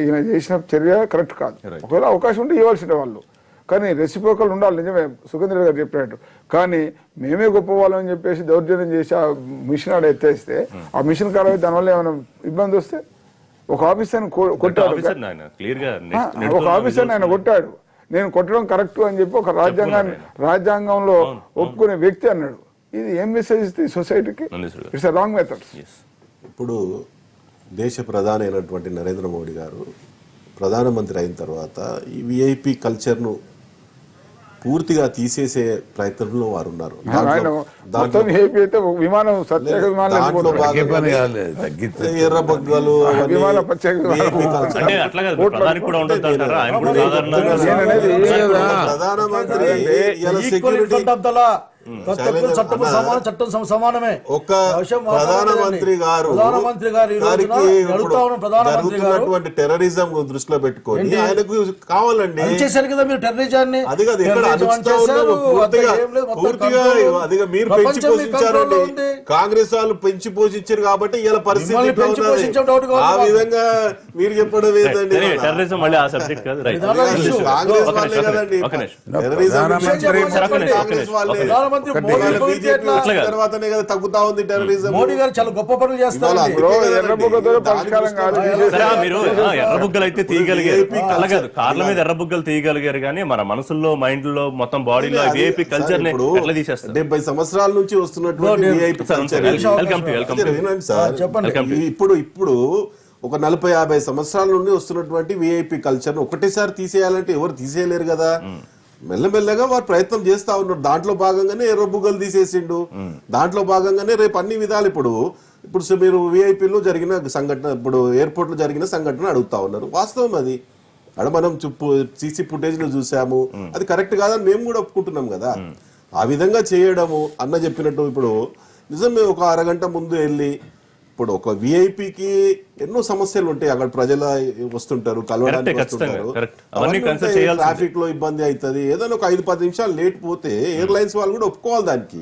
ఈయన చేసిన చర్య కరెక్ట్ కాదు. ఒకవేళ అవకాశం ఉంటే ఇవ్వాల్సిన వాళ్ళు, కానీ రెసిపోకల్ ఉండాలి. నిజమే సుఖేంద్ర గారు చెప్పినట్టు. కానీ మేమే గొప్ప వాళ్ళని చెప్పేసి దౌర్జన్యం చేసి ఆ మిషన్ ఆడ ఎత్తేస్తే ఆ మిషన్ ఖరాబ్ దానివల్ల ఏమైనా ఇబ్బంది వస్తే ఒక ఆఫీసర్ని కొట్టాడు, ఒక ఆఫీసర్ని ఆయన కొట్టాడు, నేను కొట్టడం కరెక్ట్ అని చెప్పి ఒక రాజ్యాంగంలో ఒప్పుకునే వ్యక్తి అన్నాడు. ఇది ఏం మెసేజ్ ఇస్తుంది సొసైటీకి? It's a wrong method. ఇప్పుడు దేశ ప్రధాని అయినటువంటి నరేంద్ర మోడీ గారు ప్రధానమంత్రి అయిన తర్వాత ఈ విఐపి కల్చర్ను పూర్తిగా తీసేసే ప్రయత్నంలో వారు ఉన్నారు. ఆయన మొత్తం ఏపీ అయితే ఒక విమానం ప్రత్యేక విమానం దాంట్లో తగ్గే పని కాలేదు, తగ్గితే ఎర్ర బొగ్గలు విమానం ప్రత్యేక అంటే అట్లా కాదు ప్రధానికి కూడా ఉండొద్దు అంటారా? ఆయన కూడా సాధారణంగా ప్రధానమంత్రి ఇలా equal in front of the law. చట్టం సమానమే. ఒక ప్రధానమంత్రి గారు జరుగుతున్నటువంటి టెర్రరిజం దృష్టిలో పెట్టుకొని ఆయనకు కావాలండి చేశారు కదా మీరు టెర్రరిజాన్ని. అది కాదు ఎక్కడ పూర్తిగా అది మీరు పెంచి పోషించారండి. కాంగ్రెస్ వాళ్ళు పెంచి పోషించారు కాబట్టి ఇలా పరిస్థితి ఆ విధంగా మీరు చెప్పడం ఏంటండి? టెర్రరిజం మళ్ళీ ఆ సబ్జెక్ట్ కాదు. కాంగ్రెస్ వాళ్ళే కదండి టెర్రరిజం. కాంగ్రెస్ వాళ్ళే తర్వాతనే కదా తగ్గుతా ఉంది టెర్రరిజం. మోడీ గారు చాలా గొప్ప పనులు చేస్తారు. మీరు ఎర్రబుగ్గలు అయితే తీయగలిగారు, అలా కాదు కార్ల మీద ఎర్రబుగ్గలు తీయగలిగారు, కానీ మన మనసుల్లో మైండ్ లో మొత్తం బాడీలో విఐపి కల్చర్ ని ఎట్లా తీసేస్తారు? 70 సంవత్సరాల నుంచి వస్తున్నటువంటి విఐపి కల్చర్ వినండి సార్. ఇప్పుడు ఒక 40-50 సంవత్సరాల నుండి వస్తున్నటువంటి విఐపి కల్చర్ ఒకటేసారి తీసేయాలంటే ఎవరు తీసేయలేరు కదా. మెల్లమెల్లగా వారు ప్రయత్నం చేస్తా ఉన్నారు. దాంట్లో భాగంగానే ఎర్రబుగ్గలు తీసేసిండు. దాంట్లో భాగంగానే రేపు అన్ని విధాలు ఇప్పుడు మీరు విఐపీలో జరిగిన సంఘటన, ఇప్పుడు ఎయిర్పోర్ట్ లో జరిగిన సంఘటన అడుగుతా ఉన్నారు. వాస్తవం అది. అక్కడ మనం సీసీ ఫుటేజ్ లో చూసాము, అది కరెక్ట్ కాదని మేము కూడా ఒప్పుకుంటున్నాం కదా. ఆ విధంగా చేయడము అన్న చెప్పినట్టు ఇప్పుడు నిజమే ఒక అరగంట ముందు వెళ్ళి ఇప్పుడు ఒక విఐపికి ఎన్నో సమస్యలు ఉంటాయి. అక్కడ ప్రజలు వస్తుంటారు, కలవడానికి వస్తుంటారు, ట్రాఫిక్ లో ఇబ్బంది అవుతుంది. ఏదైనా ఒక 5-10 నిమిషాలు లేట్ పోతే ఎయిర్లైన్స్ వాళ్ళు కూడా ఒప్పుకోవాలి దానికి.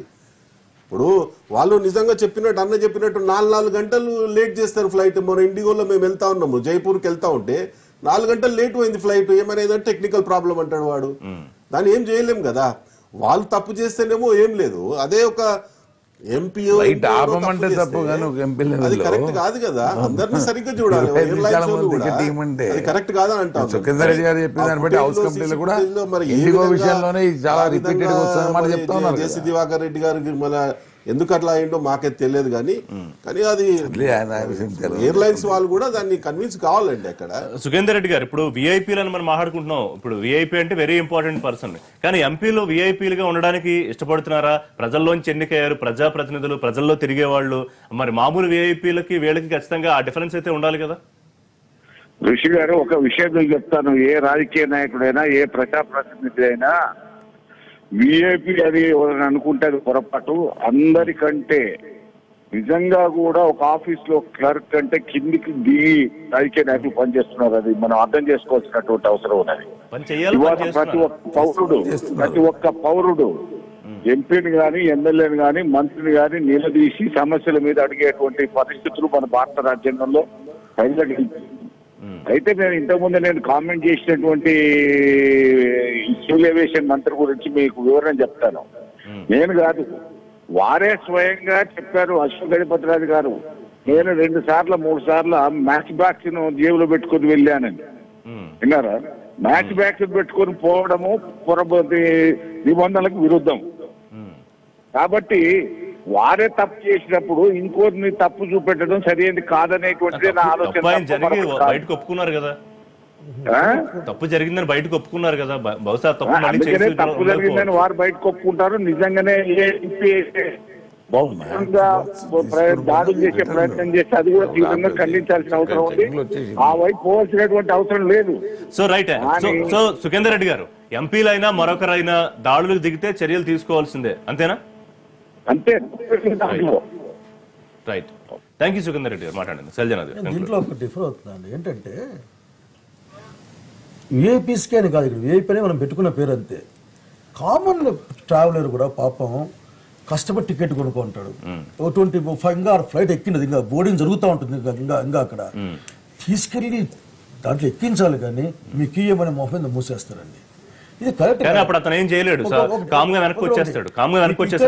ఇప్పుడు వాళ్ళు నిజంగా చెప్పినట్టు అన్న చెప్పినట్టు 4 గంటలు లేట్ చేస్తారు ఫ్లైట్. మన ఇండిగోలో మేము వెళ్తా ఉన్నాము, జైపూర్కి వెళ్తా ఉంటే 4 గంటలు లేట్ పోయింది ఫ్లైట్. ఏమనేది టెక్నికల్ ప్రాబ్లం అంటాడు వాడు. దాన్ని ఏం చేయలేం కదా. వాళ్ళు తప్పు చేస్తేనేమో ఏం లేదు, అదే ఒక ఎంపీ అది కరెక్ట్ కాదు కదా. అందరినీ సరిగ్గా చూడాలి. అది కరెక్ట్ కాదని అంటాం. సుఖేందర్ రెడ్డి గారు చెప్పిన దాన్ని బట్టి హౌస్ కంపెనీలు కూడా ఇండిగో విషయంలోనే చాలా రిపీటెడ్ గా వస్తుందన్నమాట చెప్తా ఉన్నారు. జేసీ దివాకర్ రెడ్డి గారికి మన ఎందుకు అట్లా అయిందో మాకే తెలియదు, కానీ అది ఎయిర్లైన్స్ వాళ్ళు కూడా దాన్ని కన్విన్స్ కావాలండి. అక్కడ సుఖేందర్ రెడ్డి గారు ఇప్పుడు విఐపీలను మనం మాట్లాడుకుంటున్నాం. ఇప్పుడు విఐపీ అంటే వెరీ ఇంపార్టెంట్ పర్సన్, కానీ ఎంపీలో విఐపీలుగా ఉండడానికి ఇష్టపడుతున్నారా? ప్రజల్లోంచి ఎన్నికయ్యారు, ప్రజాప్రతినిధులు, ప్రజల్లో తిరిగే వాళ్ళు. మరి మామూలు విఐపీలకి వీళ్ళకి ఖచ్చితంగా ఆ డిఫరెన్స్ అయితే ఉండాలి కదా. ఋషి గారు ఒక విషయం చెప్తాను. ఏ రాజకీయ నాయకుడైనా, ఏ ప్రజాప్రతినిధి అయినా విఐపి అది అనుకుంటే అది పొరపాటు. అందరికంటే నిజంగా కూడా ఒక ఆఫీస్ లో క్లర్క్ అంటే కిందికి దిగి రాజకీయ నాయకులు పనిచేస్తున్నారు. అది మనం అర్థం చేసుకోవాల్సినటువంటి అవసరం ఉన్నది. ఇవాళ ప్రతి ఒక్క పౌరుడు ఎంపీని గాని, ఎమ్మెల్యేని గాని, మంత్రిని గాని నిలదీసి సమస్యల మీద అడిగేటువంటి పరిస్థితులు మన భారత రాజ్యాంగంలో అయితే నేను ఇంతకుముందు నేను కామెంట్ చేసినటువంటి సివిల్ ఏవియేషన్ మంత్రి గురించి మీకు వివరణ చెప్తాను. నేను కాదు, వారే స్వయంగా చెప్పారు. అశోక్ గజపతిరాజు గారు, నేను 2 సార్లు 3 సార్లు మ్యాచ్ బాక్స్ ను జేబులో పెట్టుకుని వెళ్ళానని విన్నారా? మ్యాచ్ బాక్స్ పెట్టుకుని పోవడము పొరబోతి నిబంధనలకు విరుద్ధం. కాబట్టి వారే తప్పు చేసినప్పుడు ఇంకోరిని తప్పు చూపెట్టడం సరైనది కాదనేటువంటిది నా ఆలోచన. బయటకు ఒప్పుకున్నారు కదా, తప్పు జరిగిందని బయటకు ఒప్పుకున్నారు కదా. బహుశా తప్పు జరిగిందని వారు బయటకు ఒప్పుకుంటారు. నిజంగానే దాడులు చేసే ప్రయత్నం చేస్తే అది కూడా తీవ్రంగా ఖండించాల్సిన అవసరం ఉంది. ఆ వైపు పోవాల్సినటువంటి అవసరం లేదు. So right. So Sukhender Reddy గారు, ఎంపీలైనా మరొకరైనా దాడులకు దిగితే చర్యలు తీసుకోవాల్సిందే, అంతేనా? అంతే. Right. Thank you Sukhender Reddy గారు మాట్లాడండి. శైలజనాథ్ గారు, దీంట్లో ఒక డిఫర్ అవుతుందండి. ఏంటంటే విఐపీస్కే అని కాదు, ఇక్కడ విఐపీ అని మనం పెట్టుకున్న పేరు అంతే. కామన్ ట్రావెలర్ కూడా పాపం కష్టపడి టికెట్ కొనుక్కుంటాడు. 25 ఫ్లైట్ ఎక్కినది, ఇంకా బోర్డింగ్ జరుగుతూ ఉంటుంది, ఇంకా అక్కడ తీసుకెళ్ళి దాంట్లో ఎక్కించాలి, కానీ మీ కీయమని మొహం మూసేస్తారండి. ఇది కరెక్ట్. అప్పుడు అతను ఏం చేయలేడు, కామ్గా వెనక్కి వచ్చేస్తాడు.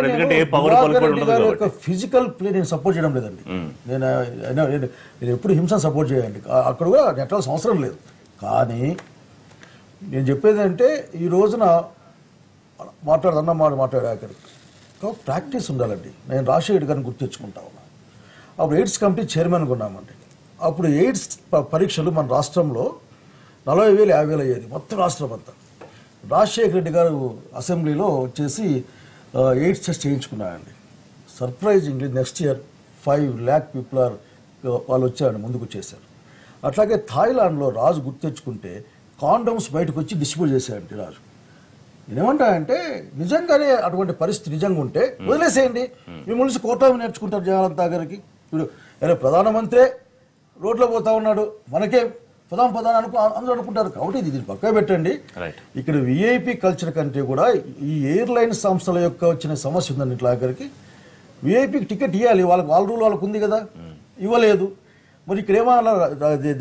ఎందుకంటే ఏ పవర్ ఫిజికల్ ప్లే నేను సపోర్ట్ చేయడం లేదండి. నేను ఎప్పుడు హింసను సపోర్ట్ చేయండి, అక్కడ కూడా నెట్టాల్సిన అవసరం లేదు. కానీ నేను చెప్పేది అంటే ఈ రోజున మాట్లాడాక ప్రాక్టీస్ ఉండాలండి. నేను రాజశేఖర్ గారిని గుర్తు తెచ్చుకుంటా ఉన్నా. అప్పుడు ఎయిడ్స్ కమిటీ చైర్మన్గా ఉన్నామండి. అప్పుడు ఎయిడ్స్ పరీక్షలు మన రాష్ట్రంలో 40,000 50,000 అయ్యేది మొత్తం రాష్ట్రం అంతా. రాజశేఖర రెడ్డి గారు అసెంబ్లీలో వచ్చేసి ఎయిడ్స్ టెస్ట్ చేయించుకున్నారండి. Surprisingly next year 5 lakh people వాళ్ళు వచ్చారండి, ముందుకు వచ్చేసారు. అట్లాగే థాయిలాండ్లో రాజు గుర్తు తెచ్చుకుంటే కాండమ్స్ బయటకు వచ్చి డిస్ట్రిబ్యూట్ చేశారండి రాజు. నేనేమంటానంటే నిజంగానే అటువంటి పరిస్థితి నిజంగా ఉంటే వదిలేసేయండి. మిమ్మల్ని కోటామి నేర్చుకుంటారు జనాలంతా గారికి. ఇప్పుడు ప్రధానమంత్రి రోడ్లో పోతా ఉన్నాడు, మనకే ప్రధాన అందరూ అనుకుంటారు. కాబట్టి ఇది పక్క పెట్టండి. ఇక్కడ విఐపి కల్చర్ కంటే కూడా ఈ ఎయిర్లైన్ సంస్థల యొక్క వచ్చిన సమస్య ఉందండి. ఇట్లా ఆఖరికి విఐపికి టికెట్ ఇవ్వాలి, వాళ్ళ రూల్ వాళ్ళకు ఉంది కదా, ఇవ్వలేదు. మరి ఇక్కడ ఏమన్నా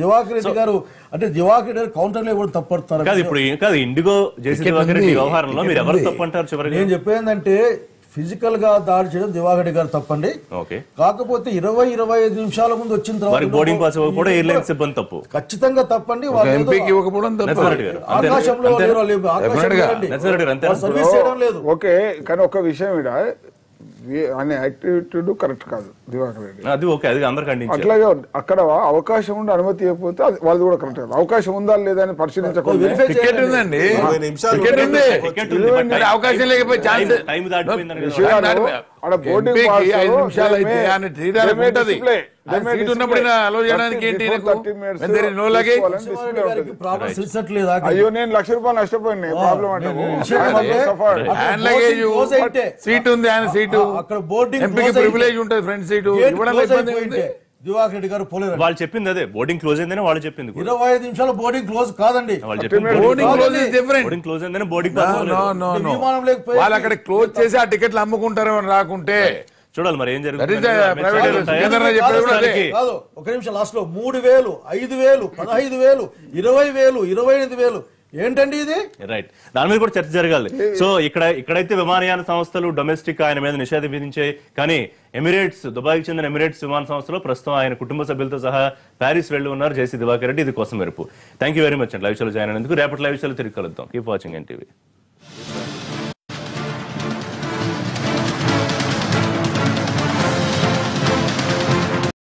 దివాకర్ రెడ్డి గారు అంటే దివాకర్ రెడ్డి గారు కౌంటర్లో కూడా తప్పడుతున్నారు. ఇప్పుడు ఇండిగో వ్యవహారంలో మీరు ఎవరు తప్పంటారు చివరికి? నేను చెప్పేందంటే ఫిజికల్ గా దాడి చేయడం దివాకర్ రెడ్డి గారు తప్పండి. కాకపోతే 20-25 నిమిషాల ముందు వచ్చిన తర్వాత బోర్డింగ్ పాస్ కూడా ఎయిర్లైన్ సిబ్బంది తప్పు, ఖచ్చితంగా తప్పండి. సర్వీస్ చేయడం లేదు. ఓకే, కానీ ఒక విషయం అనే యాక్టివిటీ కరెక్ట్ కాదు దివాకర్ రెడ్డి. అది ఓకే, అది అందరికీ అట్లాగే అక్కడ అవకాశం ఉండి అనుమతి ఇవ్వకపోతే వాళ్ళది కూడా కరెక్ట్ కాదు. అవకాశం ఉందా లేదా అని పరిశీలించకుండా టికెట్ ఉందండి, టికెట్ ఉంది, అవకాశం లేకపోతే ఛాన్స్ బోర్డింగ్ 5 నిమిషాలు అయితే ఆయన తీయడానికి ఉంటది. సీట్ ఉన్నప్పుడు అలో చేయడానికి ఏంటి? అయ్యో నేను ₹1,00,000 నష్టపోయింది. ప్రాబ్లం అంటే సీట్ ఉంది, ఆయన సీటు అక్కడ బోర్డింగ్ ఎంపీకి ప్రివిలేజ్ ఉంటుంది, ఫ్రంట్ సీటు ఇవ్వడంలో ఇబ్బంది ఉంది. దివాకర్ రెడ్డి గారు పోలేరు. వాళ్ళు చెప్పింది అదే, బోర్డింగ్ క్లోజ్ అయిందని వాళ్ళు చెప్పింది. 25 నిమిషాలు బోర్డింగ్ క్లోజ్ కాదండి, boarding close is different. Boarding close అయిందని బోర్డింగ్ వాళ్ళు అక్కడ క్లోజ్ చేసి ఆ టికెట్లు అమ్ముకుంటారు అని రాకుంటే చూడాలి మరి ఏం జరుగుతుంది. ఒక నిమిషం లాస్ట్ లో 3,000, 5,000, 15,000, 20,000, 25,000 ఏంటండి ఇది? రైట్, దాని మీద కూడా చర్చ జరగాలి. సో ఇక్కడైతే విమానయాన సంస్థలు డొమెస్టిక్ ఆయన మీద నిషేధం విధించాయి, కానీ ఎమిరేట్స్, దుబాయ్కి చెందిన ఎమిరేట్స్ విమాన సంస్థలో ప్రస్తుతం ఆయన కుటుంబ సభ్యులతో సహా ప్యారిస్ వెళ్లి ఉన్నారు జేసీ దివాకర్ రెడ్డి. ఇది కోసం మెరుపు. థ్యాంక్ యూ వెరీ మచ్ అండి లైవ్ షోలో జాయిన్ అయినందుకు. రేపటి లైవ్ షోలో తిరిగి కలుద్దాం. Keep watching NTV.